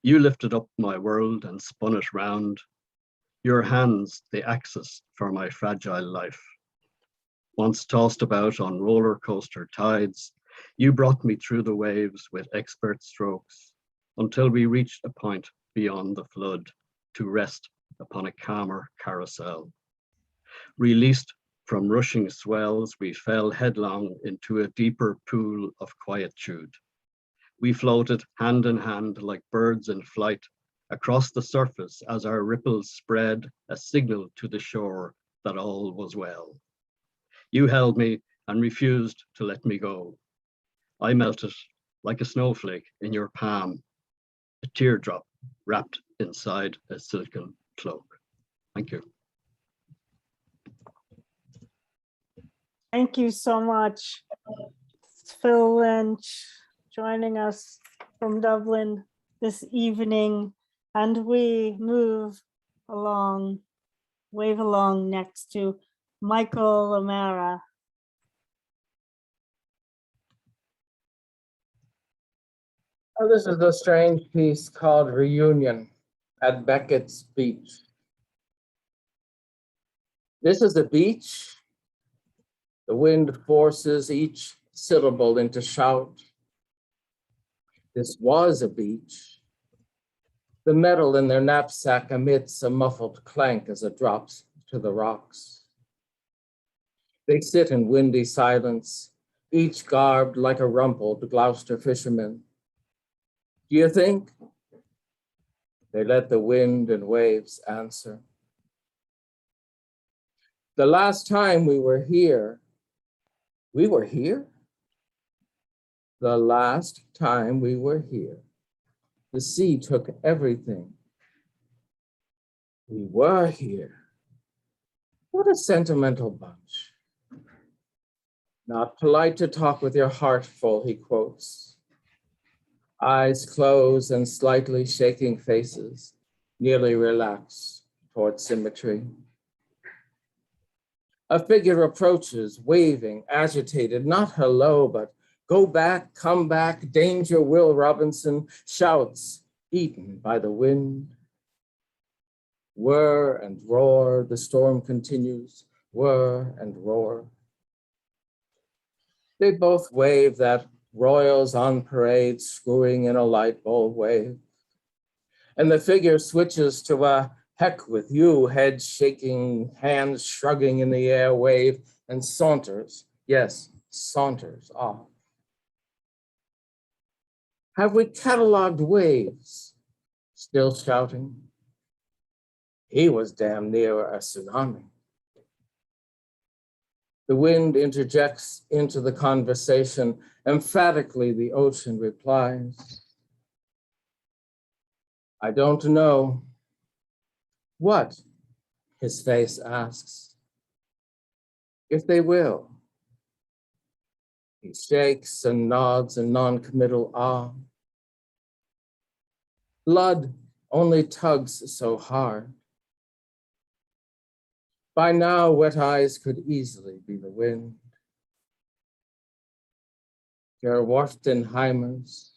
You lifted up my world and spun it round. Your hands, the axis for my fragile life. Once tossed about on roller coaster tides, you brought me through the waves with expert strokes until we reached a point beyond the flood to rest upon a calmer carousel. Released from rushing swells, we fell headlong into a deeper pool of quietude. We floated hand in hand like birds in flight across the surface as our ripples spread a signal to the shore that all was well. You held me and refused to let me go. I melted like a snowflake in your palm, a teardrop wrapped inside a silken cloak. Thank you. Thank you so much, Phil Lynch, joining us from Dublin this evening. And we move along, wave along next to Michael O'Mara. Oh, this is a strange piece called Reunion at Beckett's Beach. This is a beach. The wind forces each syllable into shout. This was a beach. The metal in their knapsack emits a muffled clank as it drops to the rocks. They sit in windy silence, each garbed like a rumpled Gloucester fisherman. Do you think? They let the wind and waves answer. The last time we were here. The last time we were here, the sea took everything. We were here. What a sentimental bunch. Not polite to talk with your heart full, he quotes. Eyes closed and slightly shaking faces, nearly relaxed toward symmetry. A figure approaches, waving, agitated, not hello, but go back, come back, danger, Will Robinson, shouts, eaten by the wind. Whir and roar, the storm continues, whir and roar. They both wave that royals on parade screwing in a light bulb wave. And the figure switches to a heck with you, head shaking, hands shrugging in the air wave, and saunters, yes, saunters off. Have we cataloged waves? Still shouting. He was damn near a tsunami. The wind interjects into the conversation. Emphatically, the ocean replies. I don't know. What? His face asks. If they will. He shakes and nods in non-committal awe. Blood only tugs so hard. By now, wet eyes could easily be the wind. Your Warftenheimers,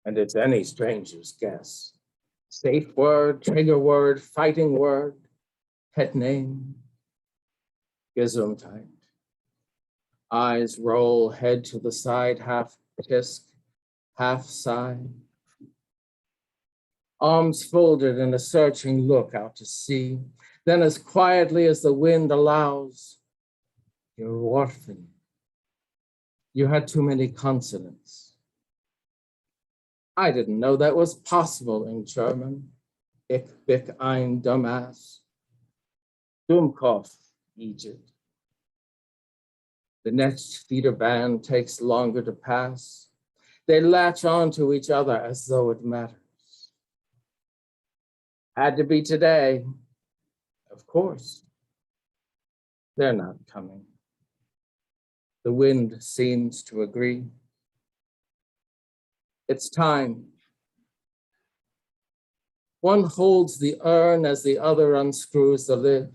and it's any stranger's guess. Safe word, trigger word, fighting word, pet name, Gesundheit. Eyes roll, head to the side, half tisk, half sigh. Arms folded in a searching look out to sea. Then as quietly as the wind allows, you're Warfen. You had too many consonants. I didn't know that was possible in German. Ich bin ein Dumbass. Dummkopf, Egypt. The next feeder band takes longer to pass. They latch on to each other as though it matters. Had to be today. Of course. They're not coming. The wind seems to agree. It's time. One holds the urn as the other unscrews the lid.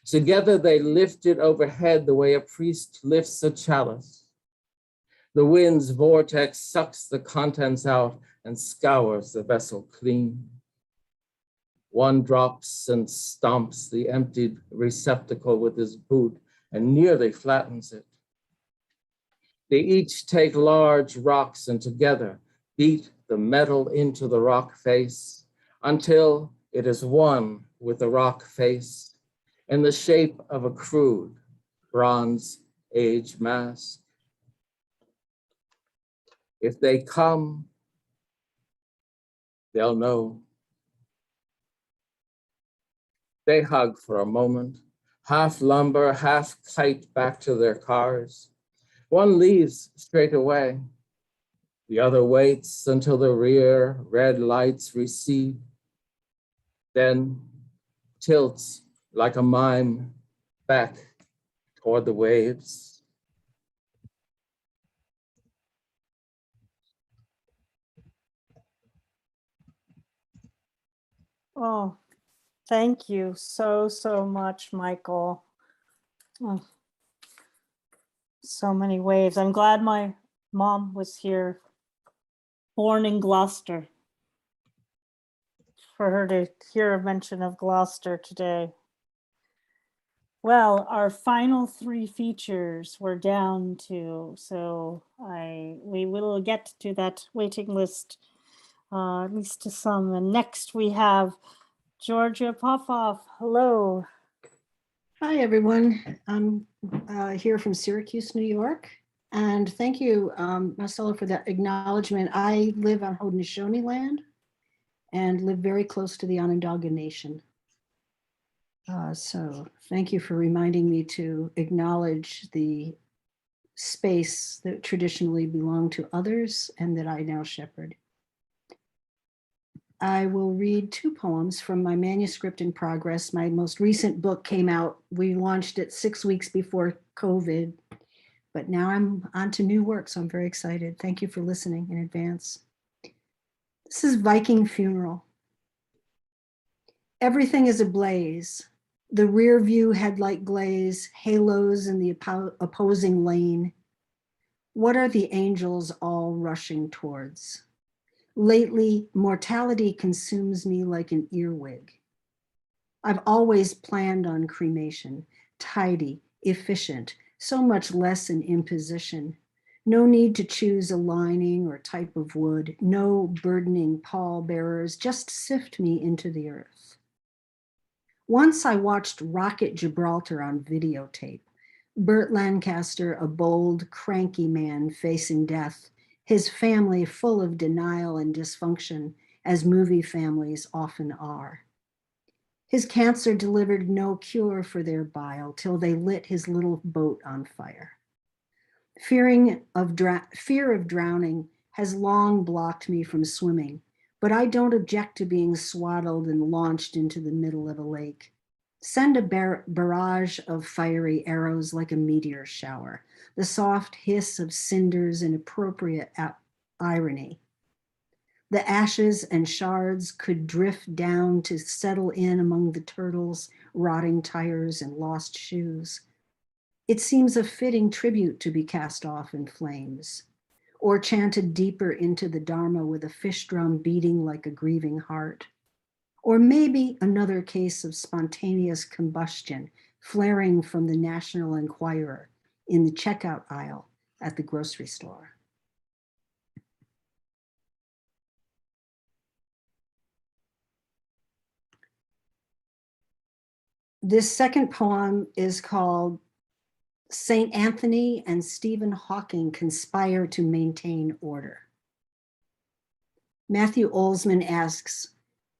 Together they lift it overhead the way a priest lifts a chalice. The wind's vortex sucks the contents out and scours the vessel clean. One drops and stomps the emptied receptacle with his boot and nearly flattens it. They each take large rocks and together beat the metal into the rock face until it is one with the rock face in the shape of a crude Bronze Age mask. If they come, they'll know. They hug for a moment, half lumber, half kite back to their cars. One leaves straight away. The other waits until the rear red lights recede, then tilts like a mime back toward the waves. Oh, thank you so much, Michael. Oh, so many waves. I'm glad my mom was here, born in Gloucester, for her to hear a mention of Gloucester today. Well, our final 3 features we're down to, so we will get to that waiting list, at least to some. And next we have Georgia Popoff. Hello. Hi, everyone. I'm here from Syracuse, New York. And thank you, Marcella, for that acknowledgement. I live on Haudenosaunee land and live very close to the Onondaga Nation. So thank you for reminding me to acknowledge the space that traditionally belonged to others and that I now shepherd. I will read 2 poems from my manuscript in progress. My most recent book came out. We launched it 6 weeks before COVID, but now I'm on to new work, so I'm very excited. Thank you for listening in advance. This is Viking Funeral. Everything is ablaze. The rear view headlight glaze, halos in the opposing lane. What are the angels all rushing towards? Lately, mortality consumes me like an earwig. I've always planned on cremation, tidy, efficient, so much less an imposition. No need to choose a lining or type of wood, no burdening pallbearers, just sift me into the earth. Once I watched Rocket Gibraltar on videotape. Burt Lancaster, a bold, cranky man facing death, his family full of denial and dysfunction, as movie families often are. His cancer delivered no cure for their bile till they lit his little boat on fire. Fear of drowning has long blocked me from swimming, but I don't object to being swaddled and launched into the middle of a lake. Send a barrage of fiery arrows like a meteor shower, the soft hiss of cinders in appropriate irony. The ashes and shards could drift down to settle in among the turtles, rotting tires, and lost shoes. It seems a fitting tribute to be cast off in flames, or chanted deeper into the Dharma with a fish drum beating like a grieving heart. Or maybe another case of spontaneous combustion flaring from the National Enquirer in the checkout aisle at the grocery store. This second poem is called St. Anthony and Stephen Hawking Conspire to Maintain Order. Matthew Olsman asks,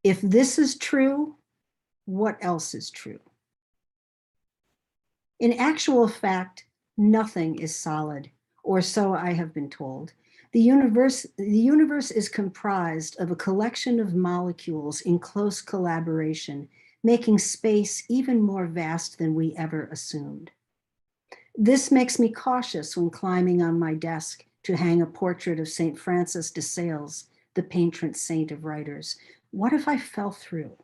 if this is true, what else is true? In actual fact, nothing is solid, or so I have been told. The universe is comprised of a collection of molecules in close collaboration, making space even more vast than we ever assumed. This makes me cautious when climbing on my desk to hang a portrait of St. Francis de Sales, the patron saint of writers. What if I fell through?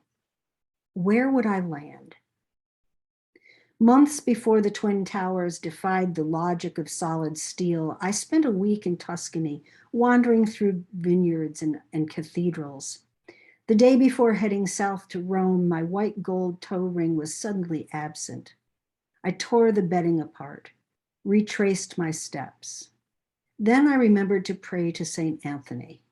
Where would I land? Months before the Twin Towers defied the logic of solid steel, I spent a week in Tuscany, wandering through vineyards and cathedrals. The day before heading south to Rome, my white gold toe ring was suddenly absent. I tore the bedding apart, retraced my steps. Then I remembered to pray to St. Anthony.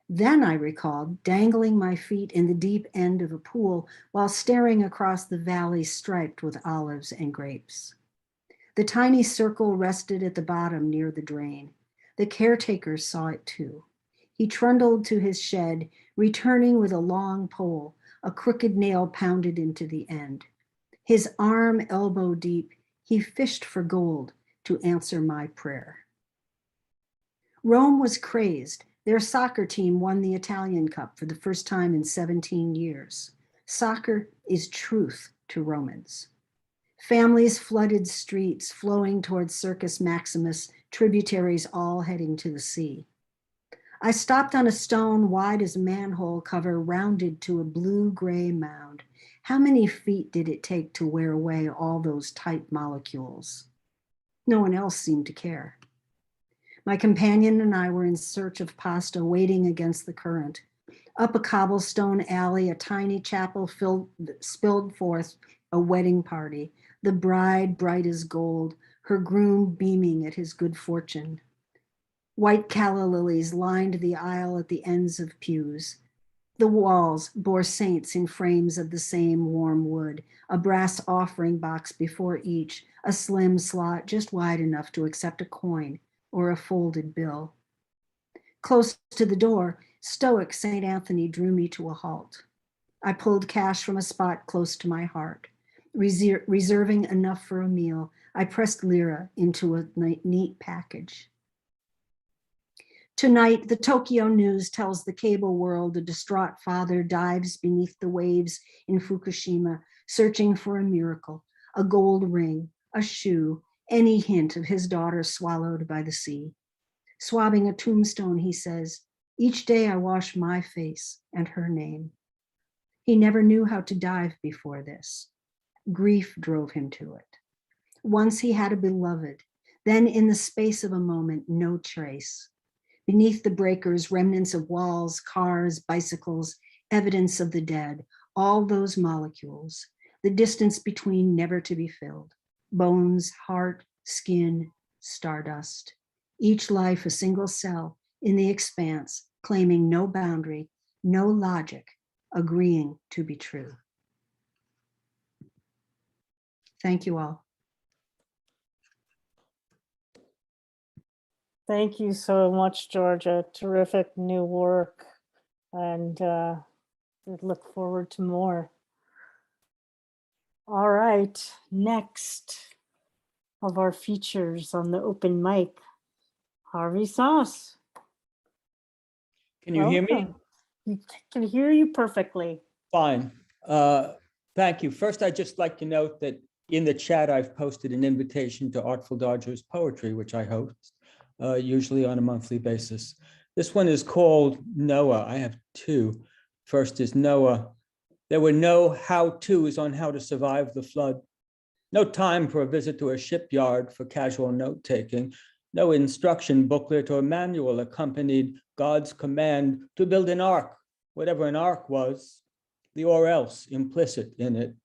Then I recalled dangling my feet in the deep end of a pool while staring across the valley striped with olives and grapes. The tiny circle rested at the bottom near the drain. The caretaker saw it too. He trundled to his shed, returning with a long pole, a crooked nail pounded into the end. His arm elbow deep, he fished for gold to answer my prayer. Rome was crazed. Their soccer team won the Italian Cup for the first time in 17 years. Soccer is truth to Romans. Families flooded streets, flowing towards Circus Maximus, tributaries all heading to the sea. I stopped on a stone wide as a manhole cover, rounded to a blue-gray mound. How many feet did it take to wear away all those tight molecules? No one else seemed to care. My companion and I were in search of pasta, waiting against the current. Up a cobblestone alley, a tiny chapel spilled forth a wedding party, the bride bright as gold, her groom beaming at his good fortune. White calla lilies lined the aisle at the ends of pews. The walls bore saints in frames of the same warm wood, a brass offering box before each, a slim slot just wide enough to accept a coin or a folded bill. Close to the door, stoic St. Anthony drew me to a halt. I pulled cash from a spot close to my heart. Reserving enough for a meal, I pressed lira into a neat package. Tonight, the Tokyo News tells the cable world a distraught father dives beneath the waves in Fukushima, searching for a miracle, a gold ring, a shoe, any hint of his daughter swallowed by the sea. Swabbing a tombstone, he says, "Each day I wash my face and her name." He never knew how to dive before this. Grief drove him to it. Once he had a beloved, then in the space of a moment, no trace. Beneath the breakers, remnants of walls, cars, bicycles, evidence of the dead, all those molecules, the distance between never to be filled, bones, heart, skin, stardust, each life a single cell in the expanse, claiming no boundary, no logic, agreeing to be true. Thank you all. Thank you so much, Georgia. Terrific new work, and we look forward to more. All right, next of our features on the open mic, Harvey Soss. Can you hear me? Welcome. We can hear you perfectly. Fine. Thank you. First, I'd just like to note that in the chat, I've posted an invitation to Artful Dodgers Poetry, which I host, usually on a monthly basis. This one is called Noah. I have two. First is Noah. There were no how-tos on how to survive the flood. No time for a visit to a shipyard for casual note-taking. No instruction booklet or manual accompanied God's command to build an ark, whatever an ark was, the or else implicit in it.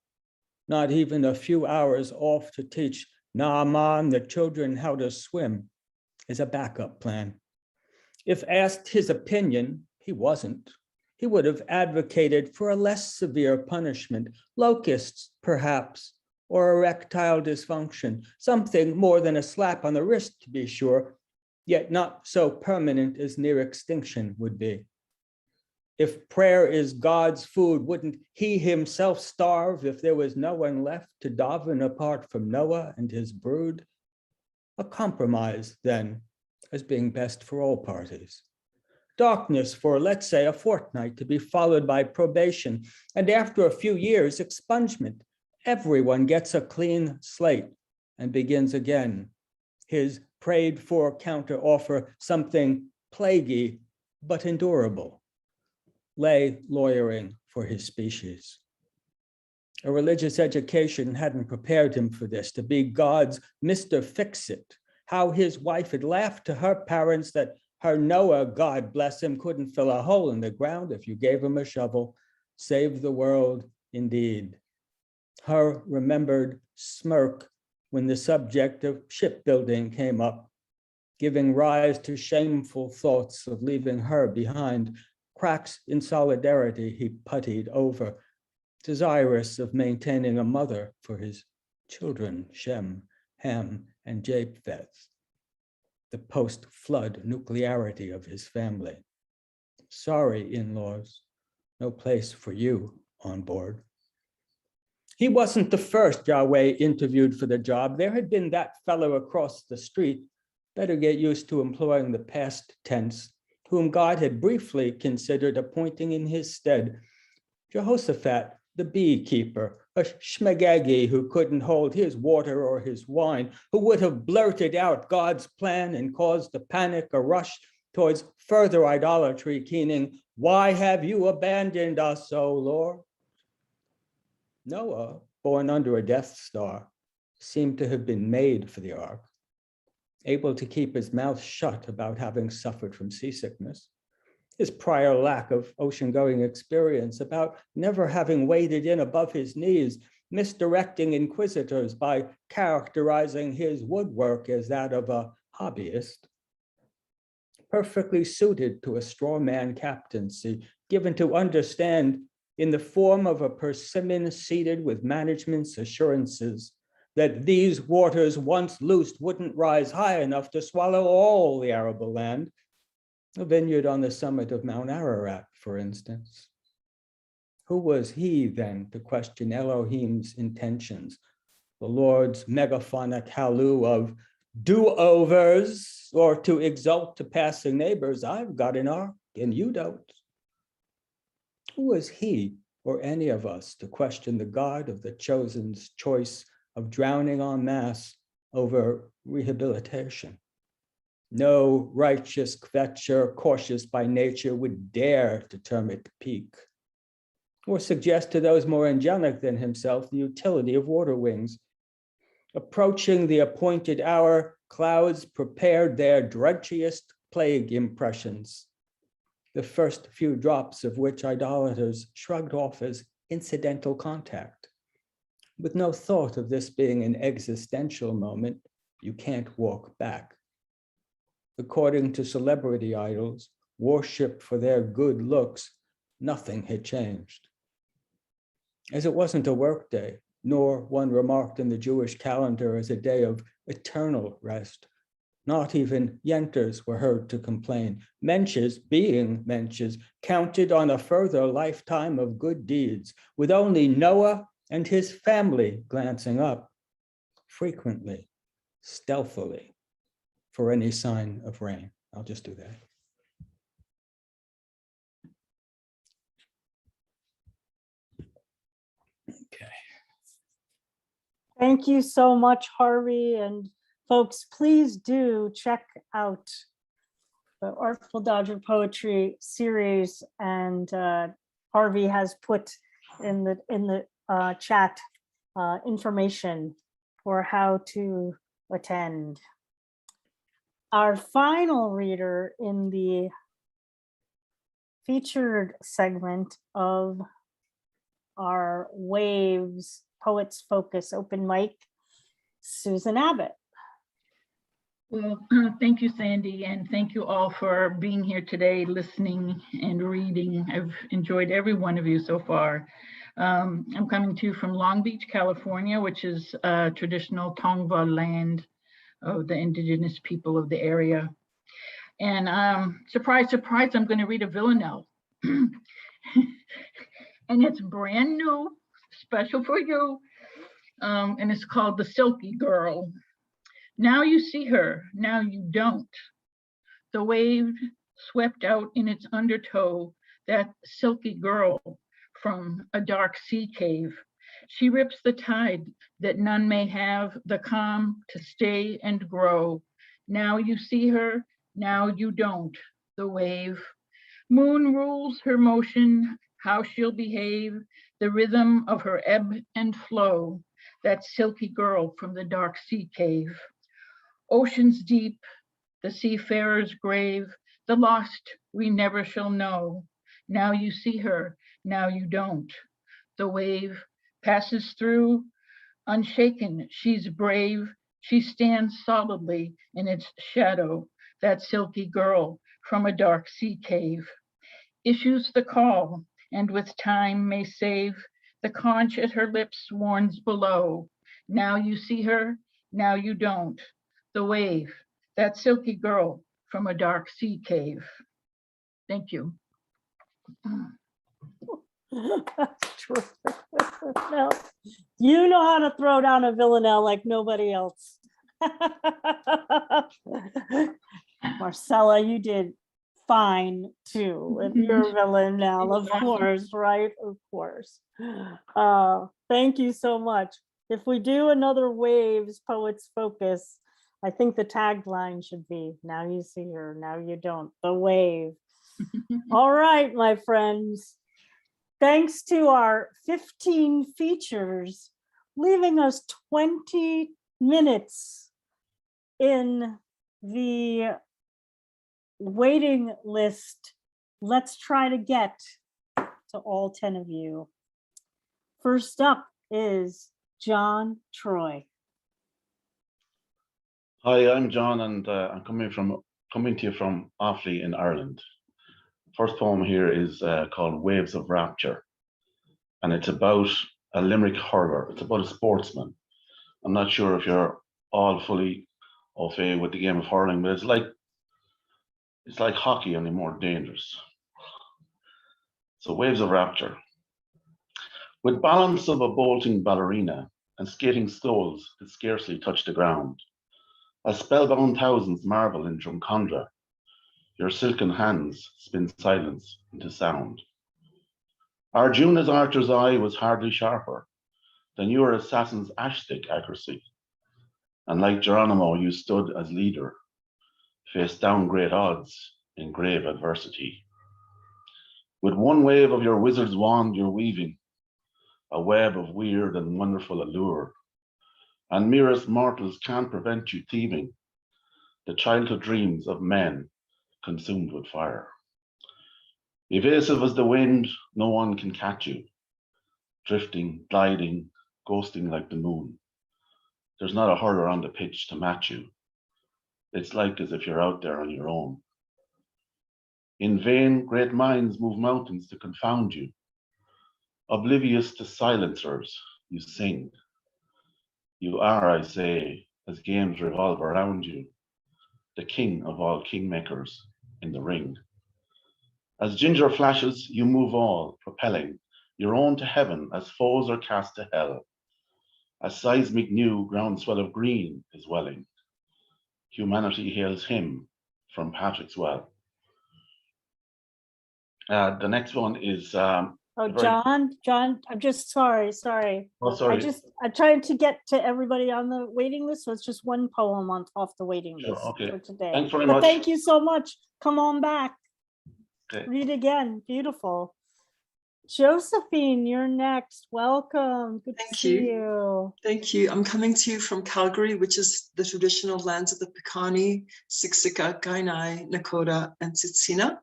Not even a few hours off to teach Naaman, the children, how to swim as a backup plan. If asked his opinion, he wasn't. He would have advocated for a less severe punishment, locusts perhaps, or erectile dysfunction, something more than a slap on the wrist to be sure, yet not so permanent as near extinction would be. If prayer is God's food, wouldn't he himself starve if there was no one left to daven apart from Noah and his brood? A compromise, then, as being best for all parties. Darkness for, let's say, a fortnight to be followed by probation, and after a few years, expungement. Everyone gets a clean slate and begins again. His prayed-for counteroffer, something plaguey but endurable. Lay lawyering for his species. A religious education hadn't prepared him for this, to be God's Mr. Fix-It. How his wife had laughed to her parents that her Noah, God bless him, couldn't fill a hole in the ground if you gave him a shovel. Save the world, indeed. Her remembered smirk when the subject of shipbuilding came up, giving rise to shameful thoughts of leaving her behind. Cracks in solidarity he puttied over, desirous of maintaining a mother for his children, Shem, Ham, and Japheth, the post-flood nuclearity of his family. Sorry, in-laws, no place for you on board. He wasn't the first Yahweh interviewed for the job. There had been that fellow across the street, better get used to employing the past tense, whom God had briefly considered appointing in his stead. Jehoshaphat, the beekeeper, a shmagagi who couldn't hold his water or his wine, who would have blurted out God's plan and caused a panic, a rush, towards further idolatry, keening, why have you abandoned us, O Lord? Noah, born under a Death Star, seemed to have been made for the ark, able to keep his mouth shut about having suffered from seasickness, his prior lack of ocean-going experience, about never having waded in above his knees, misdirecting inquisitors by characterizing his woodwork as that of a hobbyist, perfectly suited to a straw man captaincy, given to understand in the form of a persimmon seated with management's assurances that these waters once loosed wouldn't rise high enough to swallow all the arable land, a vineyard on the summit of Mount Ararat, for instance. Who was he then to question Elohim's intentions, the Lord's megaphonic halloo of do-overs, or to exult to passing neighbors, I've got an ark and you don't? Who was he or any of us to question the God of the chosen's choice of drowning en masse over rehabilitation? No righteous kvetcher, cautious by nature, would dare to term it peak, or suggest to those more angelic than himself the utility of water wings. Approaching the appointed hour, clouds prepared their drenchiest plague impressions, the first few drops of which idolaters shrugged off as incidental contact. With no thought of this being an existential moment, you can't walk back. According to celebrity idols, worshipped for their good looks, nothing had changed. As it wasn't a work day, nor one remarked in the Jewish calendar as a day of eternal rest. Not even yenters were heard to complain. Mensches, being mensches, counted on a further lifetime of good deeds, with only Noah and his family glancing up, frequently, stealthily, for any sign of rain. I'll just do that. Okay. Thank you so much, Harvey. And folks, please do check out the Artful Dodger Poetry series. And Harvey has put in the chat information for how to attend. Our final reader in the featured segment of our Waves Poets Focus open mic, Susan Abbott. Well, thank you, Sandy, and thank you all for being here today, listening and reading. I've enjoyed every one of you so far. I'm coming to you from Long Beach, California, which is traditional Tongva land of the indigenous people of the area. And surprise, surprise, I'm going to read a villanelle. And it's brand new, special for you. And it's called The Silky Girl. Now you see her, now you don't. The wave swept out in its undertow that silky girl from a dark sea cave. She rips the tide that none may have the calm to stay and grow. Now you see her, now you don't. The wave. Moon rules her motion, how she'll behave, the rhythm of her ebb and flow. That silky girl from the dark sea cave. Oceans deep, the seafarer's grave, the lost we never shall know. Now you see her, now you don't. The wave passes through, unshaken, she's brave. She stands solidly in its shadow, that silky girl from a dark sea cave. Issues the call, and with time may save. The conch at her lips warns below. Now you see her, now you don't. The wave, that silky girl from a dark sea cave. Thank you. That's terrific. No, you know how to throw down a villanelle like nobody else. Marcella, you did fine too with your villanelle, of course, right? Of course. Thank you so much. If we do another Waves Poets Focus, I think the tagline should be, now you see her, now you don't, the wave. All right, my friends. Thanks to our 15 features, leaving us 20 minutes in the waiting list. Let's try to get to all 10 of you. First up is John Troy. Hi, I'm John, and I'm coming to you from Offaly in Ireland. First poem here is called Waves of Rapture, and it's about a Limerick hurler. It's about a sportsman. I'm not sure if you're all fully au fait with the game of hurling, but it's like hockey, only more dangerous. So Waves of Rapture. With balance of a bolting ballerina and skating stoles that scarcely touch the ground, as spellbound thousands marvel in Drumcondra, your silken hands spin silence into sound. Arjuna's archer's eye was hardly sharper than your assassin's ash-stick accuracy, and like Geronimo you stood as leader, faced down great odds in grave adversity. With one wave of your wizard's wand you're weaving a web of weird and wonderful allure, and merest mortals can't prevent you thieving the childhood dreams of men consumed with fire. Evasive as the wind, no one can catch you, drifting, gliding, ghosting like the moon. There's not a hurler on the pitch to match you. It's like as if you're out there on your own. In vain, great minds move mountains to confound you. Oblivious to silencers, you sing. You are, I say, as games revolve around you, the king of all kingmakers in the ring. As ginger flashes, you move all, propelling your own to heaven as foes are cast to hell. A seismic new groundswell of green is welling. Humanity hails him from Patrick's Well. The next one is John, I'm just sorry. Oh, sorry. I'm trying to get to everybody on the waiting list, so it's just one poem off the waiting list okay. for today. Thanks very but much. Thank you so much. Come on back. Okay. Read again. Beautiful. Josephine, you're next. Welcome. Good to see you. Thank you. I'm coming to you from Calgary, which is the traditional lands of the Piikani, Siksika, Kainai, Nakota, and Tsuut'ina.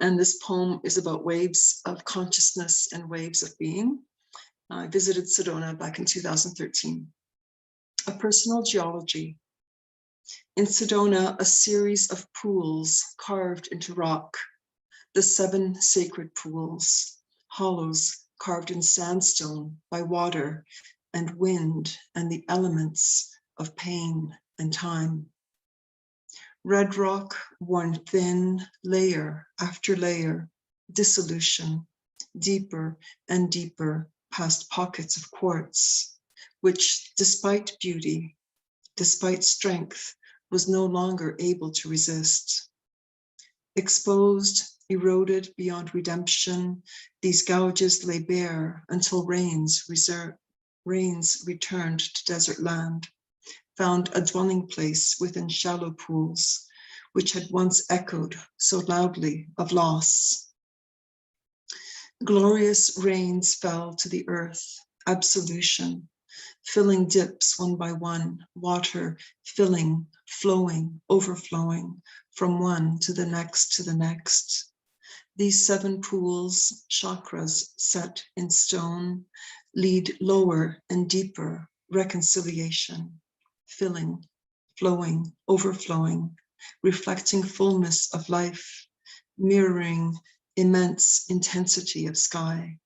And this poem is about waves of consciousness and waves of being. I visited Sedona back in 2013. A personal geology. In Sedona, a series of pools carved into rock, the 7 sacred pools, hollows carved in sandstone by water and wind and the elements of pain and time. Red rock worn thin, layer after layer, dissolution, deeper and deeper past pockets of quartz, which despite beauty, despite strength, was no longer able to resist. Exposed, eroded beyond redemption, these gouges lay bare until rains returned to desert land, found a dwelling place within shallow pools, which had once echoed so loudly of loss. Glorious rains fell to the earth, absolution, filling dips one by one, water filling, flowing, overflowing from one to the next to the next. These 7 pools, chakras set in stone, lead lower and deeper reconciliation, filling, flowing, overflowing, reflecting fullness of life, mirroring immense intensity of sky.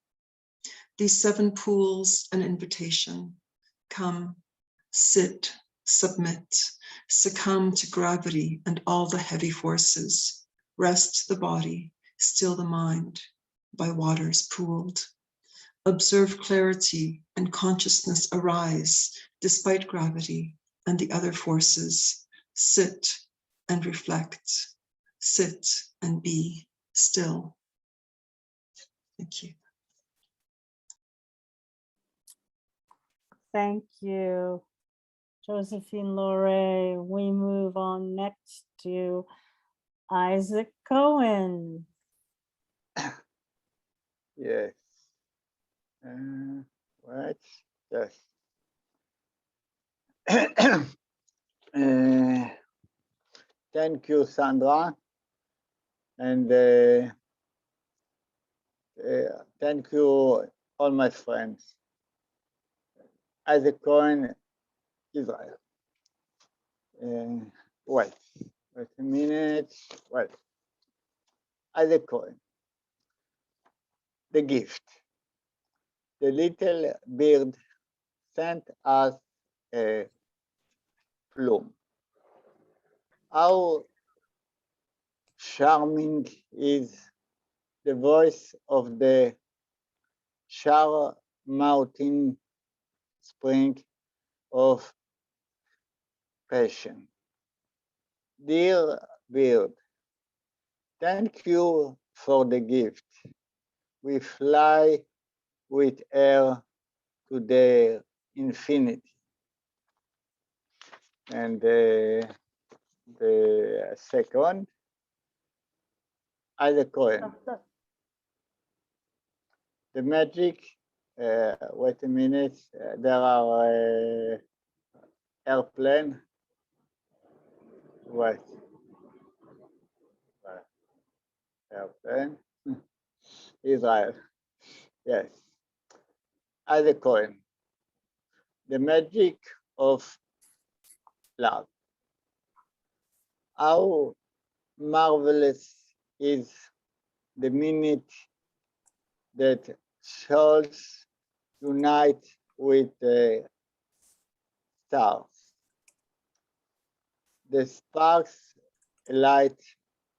These 7 pools, an invitation. Come, sit, submit, succumb to gravity and all the heavy forces. Rest the body, still the mind, by waters pooled. Observe clarity and consciousness arise despite gravity and the other forces. Sit and reflect, sit and be still. Thank you. Thank you, Josephine LoRe. We move on next to Isaac Cohen. Yes. Right. Yes. Thank you, Sandra. And thank you, all my friends. Isaac Cohen, Israel. Wait a minute. Wait. Isaac Cohen. The gift. The little bird sent us a plume. How charming is the voice of the sharp mountain spring of passion. Dear bird, thank you for the gift. We fly with air to the infinity. And the second, Isaac Cohen. The magic, wait a minute, there are airplane. Wait. Airplane. Israel. Yes. Isaac Cohen. The magic of love. How marvelous is the minute that souls unite with the stars. The sparks light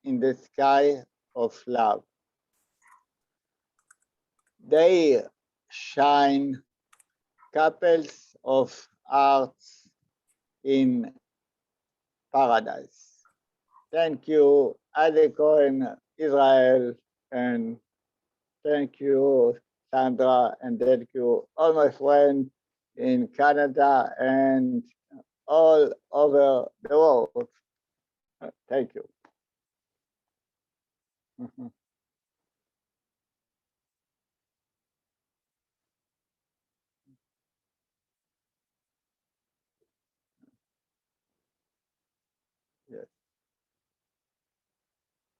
in the sky of love. They shine couples of hearts in paradise. Thank you, Isaac Cohen, Israel, and thank you, Sandra, and thank you, all my friends in Canada and all over the world. Thank you. Yes.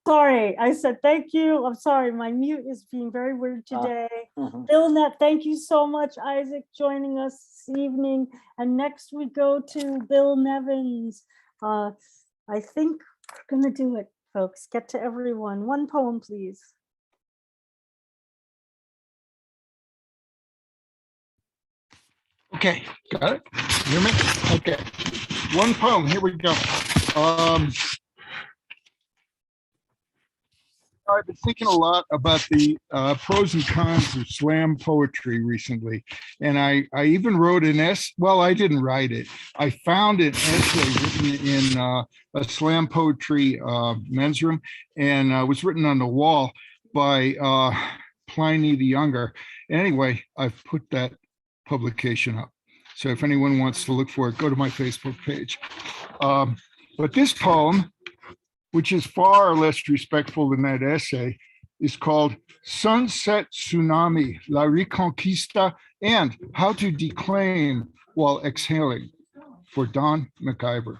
Sorry, I said thank you. I'm sorry, my mute is being very weird today. Bill Net, thank you so much, Isaac, joining us this evening. And next we go to Bill Nevins. I think we're gonna do it, folks. Get to everyone. One poem, please. Okay, got it? Hear me? Okay, one poem, here we go. I've been thinking a lot about the pros and cons of slam poetry recently. And I even wrote an essay. Well, I didn't write it. I found an essay written in a slam poetry men's room, and was written on the wall by Pliny the Younger. Anyway, I've put that publication up. So if anyone wants to look for it, go to my Facebook page. But this poem, which is far less respectful than that essay, is called Sunset Tsunami, La Reconquista, and How to Declaim While Exhaling, for Don McIver.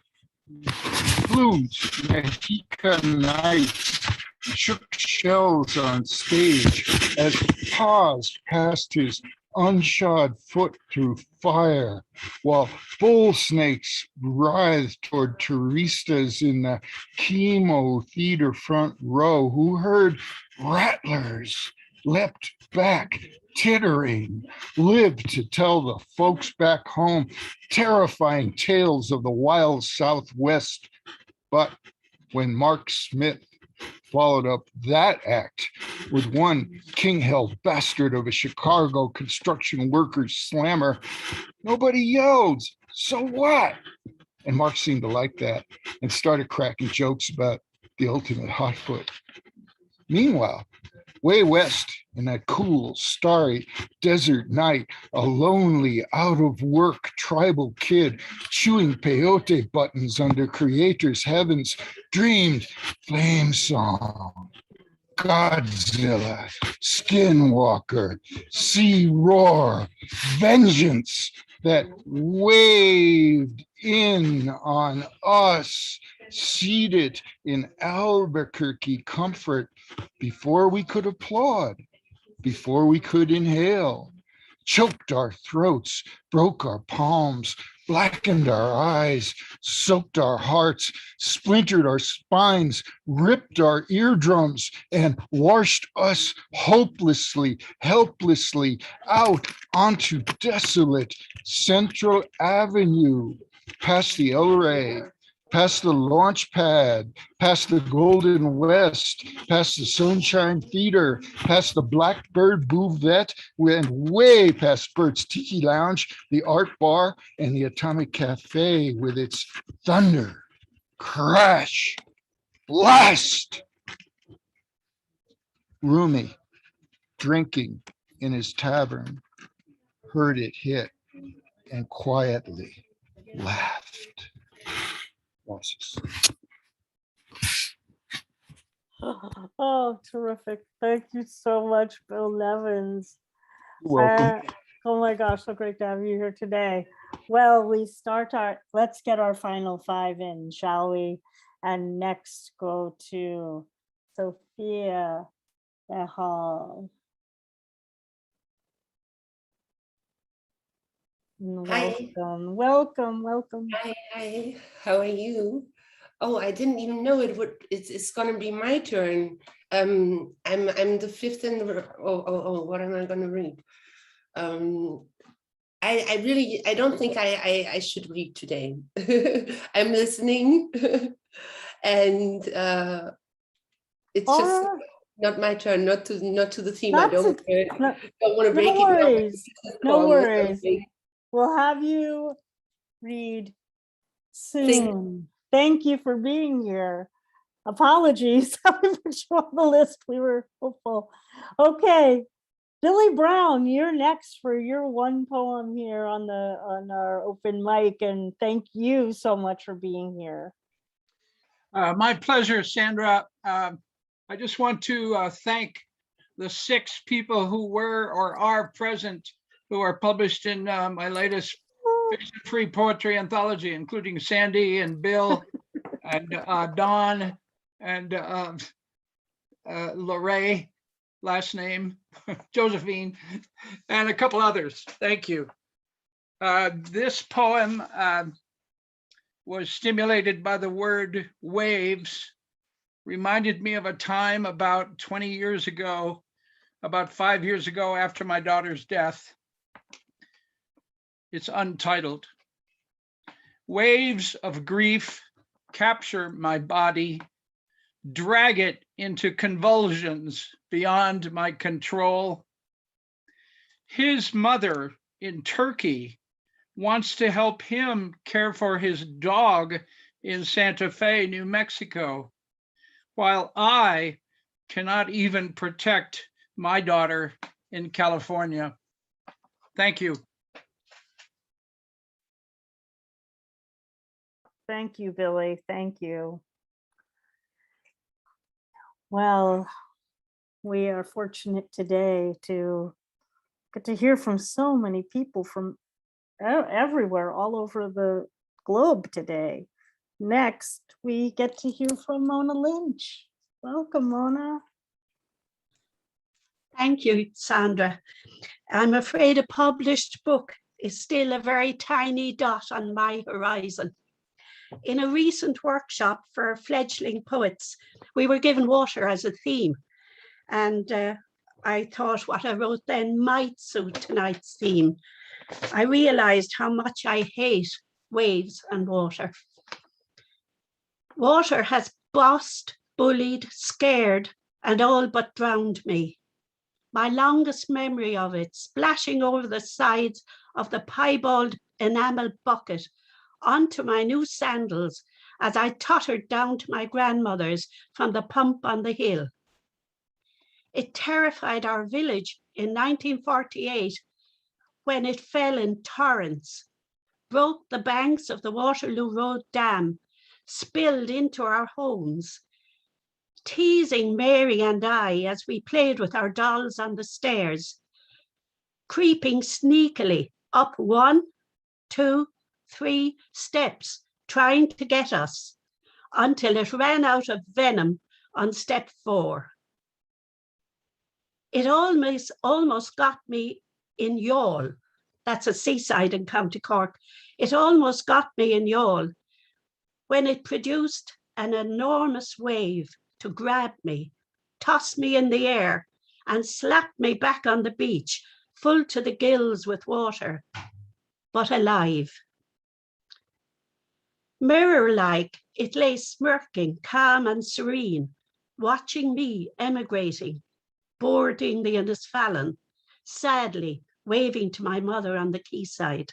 Blues, Mexican nights, shook shells on stage as paused past his unshod foot through fire, while bull snakes writhed toward touristas in the chemo theater front row who heard rattlers, leapt back, tittering, lived to tell the folks back home terrifying tales of the wild Southwest. But when Mark Smith followed up that act with one king-held bastard of a Chicago construction workers slammer, nobody yelled, "So what?" And Mark seemed to like that and started cracking jokes about the ultimate hot foot. Meanwhile, Way west in a cool, starry desert night, a lonely, out-of-work tribal kid chewing peyote buttons under creator's heavens dreamed flame song. Godzilla, Skinwalker, Sea Roar, Vengeance that waved in on us, seated in Albuquerque comfort before we could applaud, before we could inhale, choked our throats, broke our palms, blackened our eyes, soaked our hearts, splintered our spines, ripped our eardrums, and washed us hopelessly, helplessly out onto desolate Central Avenue, past the El Rey, past the launch pad, past the Golden West, past the Sunshine Theater, past the Blackbird Bouvette, and way past Bert's Tiki Lounge, the Art Bar, and the Atomic Cafe with its thunder, crash, blast. Rumi, drinking in his tavern, heard it hit and quietly laughed. Oh, terrific. Thank you so much, Bill Nevins. You're welcome. Oh my gosh, so great to have you here today. Well, let's get our final five in, shall we? And next go to Sophia Behal. Welcome, welcome, welcome. Hi, how are you? Oh, I didn't even know it's gonna be my turn. I'm the fifth in the, what am I gonna read? I don't think I should read today. I'm listening and it's just not my turn, not to the theme. I don't want to break it. No worries, no worries. We'll have you read soon. Thank you for being here. Apologies, I put you on the list. We were hopeful. Okay, Billy Brown, you're next for your one poem here on our open mic, and thank you so much for being here. My pleasure, Sandra. I just want to thank the 6 people who were or are present, who are published in my latest fiction-free poetry anthology, including Sandy and Bill and Dawn and LoRe, last name, Josephine, and a couple others. Thank you. This poem was stimulated by the word waves, reminded me of a time about 20 years ago, about 5 years ago after my daughter's death. It's untitled. Waves of grief capture my body, drag it into convulsions beyond my control. His mother in Turkey wants to help him care for his dog in Santa Fe, New Mexico, while I cannot even protect my daughter in California. Thank you. Thank you, Billy. Thank you. Well, we are fortunate today to get to hear from so many people from everywhere, all over the globe today. Next, we get to hear from Mona Lynch. Welcome, Mona. Thank you, Sandra. I'm afraid a published book is still a very tiny dot on my horizon. In a recent workshop for fledgling poets, we were given water as a theme. And I thought what I wrote then might suit tonight's theme. I realized how much I hate waves and water. Water has bossed, bullied, scared, and all but drowned me. My longest memory of it, splashing over the sides of the piebald enamel bucket onto my new sandals as I tottered down to my grandmother's from the pump on the hill. It terrified our village in 1948 when it fell in torrents, broke the banks of the Waterloo Road Dam, spilled into our homes, teasing Mary and I as we played with our dolls on the stairs, creeping sneakily up 1, 2, 3 steps, trying to get us, until it ran out of venom on step 4. It almost got me in Youghal. That's a seaside in County Cork. It almost got me in Youghal when it produced an enormous wave to grab me, toss me in the air, and slap me back on the beach, full to the gills with water, but alive. Mirror-like, it lay smirking, calm and serene, watching me emigrating, boarding the Innisfallen, sadly waving to my mother on the quayside.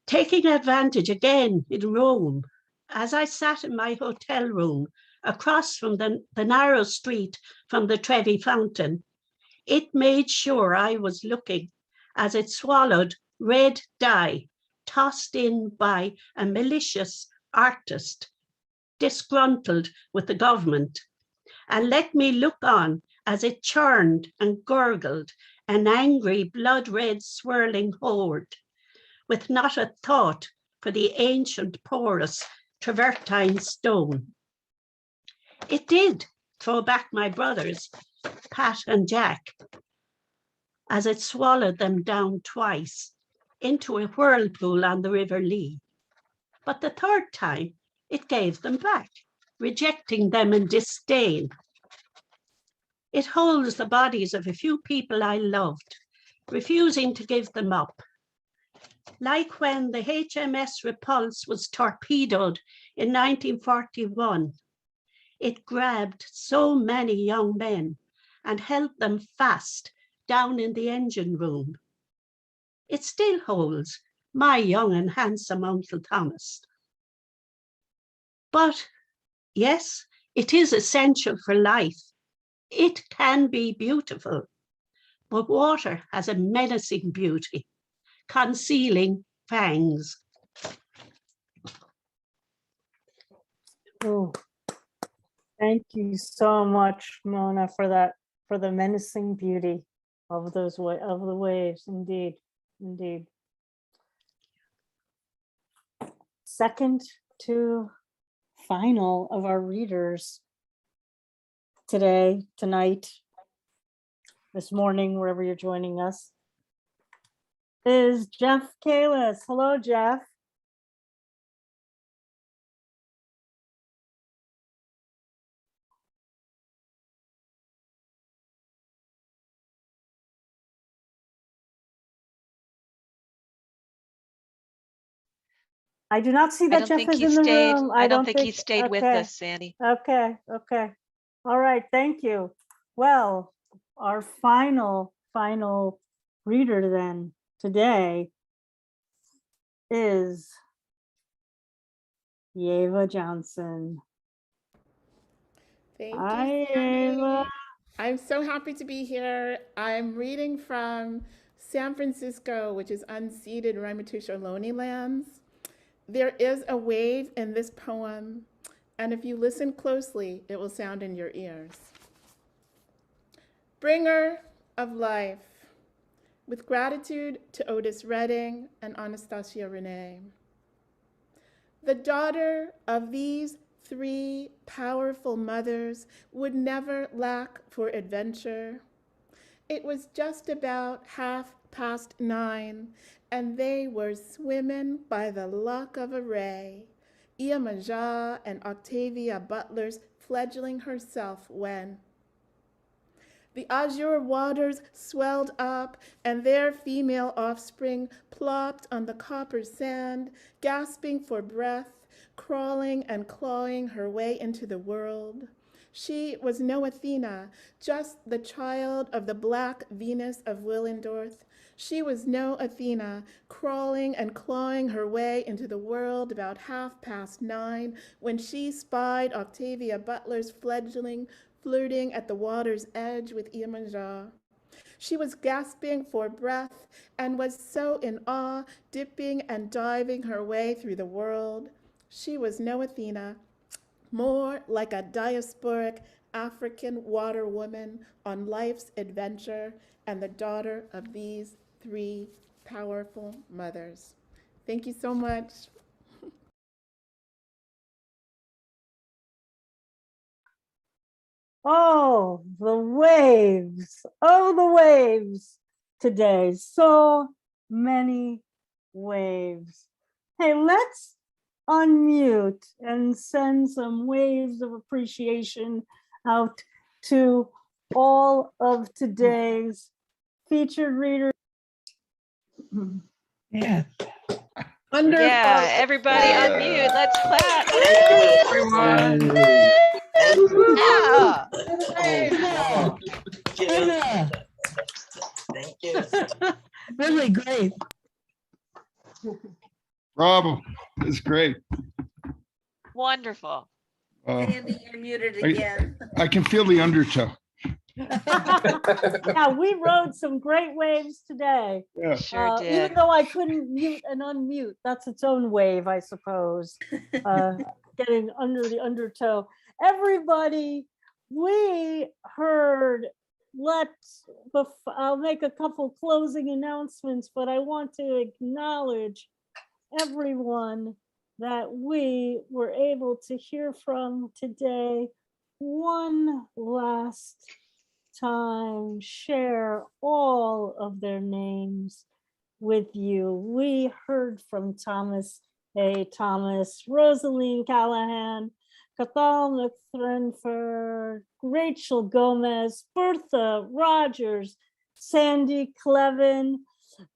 Taking advantage again in Rome, as I sat in my hotel room across from the narrow street from the Trevi Fountain, it made sure I was looking as it swallowed red dye tossed in by a malicious artist, disgruntled with the government, and let me look on as it churned and gurgled an angry blood-red swirling horde, with not a thought for the ancient porous travertine stone. It did throw back my brothers, Pat and Jack, as it swallowed them down twice into a whirlpool on the River Lee. But the third time, it gave them back, rejecting them in disdain. It holds the bodies of a few people I loved, refusing to give them up. Like when the HMS Repulse was torpedoed in 1941, it grabbed so many young men and held them fast down in the engine room. It still holds my young and handsome Uncle Thomas. But yes, it is essential for life. It can be beautiful, but water has a menacing beauty, concealing fangs. Oh, thank you so much, Mona, for that, for the menacing beauty of those of the waves. Indeed, indeed. Second to final of our readers today, tonight, this morning, wherever you're joining us, is Jeff Kalis. Hello, Jeff. I do not see that Jeff is in the room. I don't think he stayed with us, Sandy. Okay, okay. All right, thank you. Well, our final reader then today is Yeva Johnson. Thank Hi, you, Sandy. Yeva. I'm so happy to be here. I'm reading from San Francisco, which is unceded Ramaytush Ohlone lands. There is a wave in this poem, and if you listen closely, it will sound in your ears. Bringer of life, with gratitude to Otis Redding and Anastasia Renee. The daughter of these 3 powerful mothers would never lack for adventure. It was just about 9:30, and they were swimming by the luck of a ray, Iyamajah and Octavia Butler's fledgling herself when the azure waters swelled up, and their female offspring plopped on the copper sand, gasping for breath, crawling and clawing her way into the world. She was no Athena, just the child of the black Venus of Willendorf. She was no Athena, crawling and clawing her way into the world about 9:30 when she spied Octavia Butler's fledgling flirting at the water's edge with Iemanjá. She was gasping for breath and was so in awe, dipping and diving her way through the world. She was no Athena, more like a diasporic African water woman on life's adventure and the daughter of these three powerful mothers. Thank you so much. Oh, the waves. Oh, the waves today. So many waves. Hey, let's unmute and send some waves of appreciation out to all of today's featured readers. Yeah. Wonderful. Yeah, everybody unmute. Let's clap. Yeah. Thank you. Really great. Bravo. It's great. Wonderful. Sandy, you're muted again. I can feel the undertow. Yeah, we rode some great waves today. Yeah. Sure did. Even though I couldn't mute and unmute, that's its own wave, I suppose. Getting under the undertow. Everybody, we heard, I'll make a couple closing announcements, but I want to acknowledge everyone that we were able to hear from today one last time, share all of their names with you. We heard from Thomas A. Thomas, Rosaleen Callaghan, Cathal Mac Theinfhir, Rachel Gomez, Bertha Rogers, Sandy Klevin,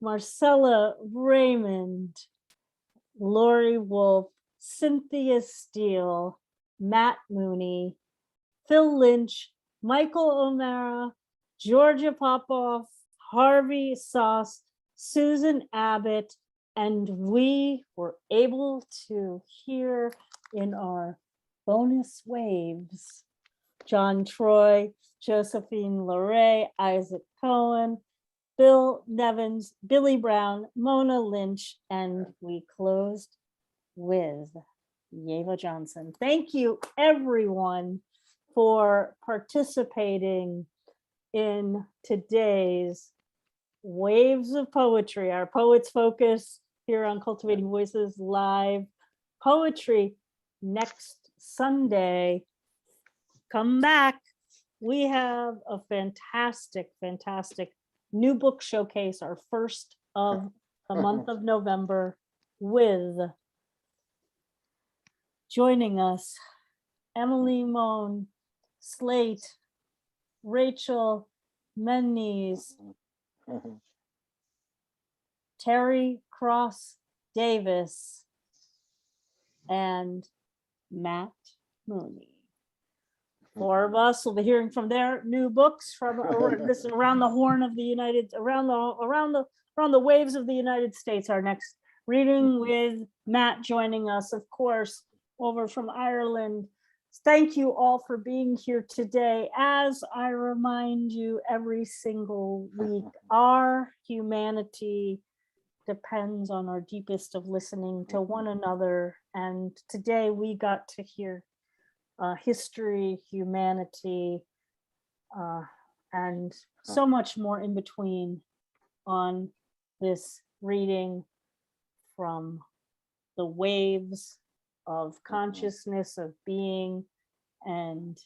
Marcella Remund, Lorrie Wolfe, Cynthia Steele, Matt Mooney, Phil Lynch, Michael O'Mara, Georgia Popoff, Harvey Soss, Susan Abbott, and we were able to hear in our bonus waves, John Troy, Josephine LoRe, Isaac Cohen, Bill Nevins, Billy Brown, Mona Lynch, and we closed with Yeva Johnson. Thank you, everyone, for participating in today's Waves of Poetry, our Poets Focus here on Cultivating Voices Live Poetry. Next Sunday, come back. We have a fantastic new book showcase, our first of the month of November, with joining us, Emily Moan, Slate, Rachel Mennes, Terry Cross Davis, and Matt Mooney. Four of us will be hearing from their new books from this around the horn of the United, around the waves of the United States. Our next reading with Matt joining us, of course, over from Ireland. Thank you all for being here today. As I remind you every single week, our humanity depends on our deepest of listening to one another. And today we got to hear history, humanity, and so much more in between on this reading from the waves of consciousness, of being, and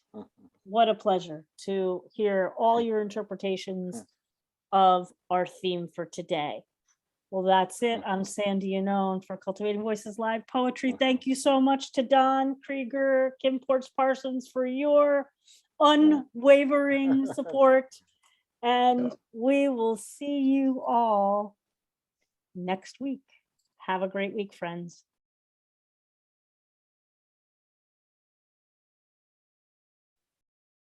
what a pleasure to hear all your interpretations of our theme for today. Well, that's it. I'm Sandy Yannone for Cultivating Voices Live Poetry. Thank you so much to Don Krieger, Kim Ports Parsons for your unwavering support. And we will see you all next week. Have a great week, friends.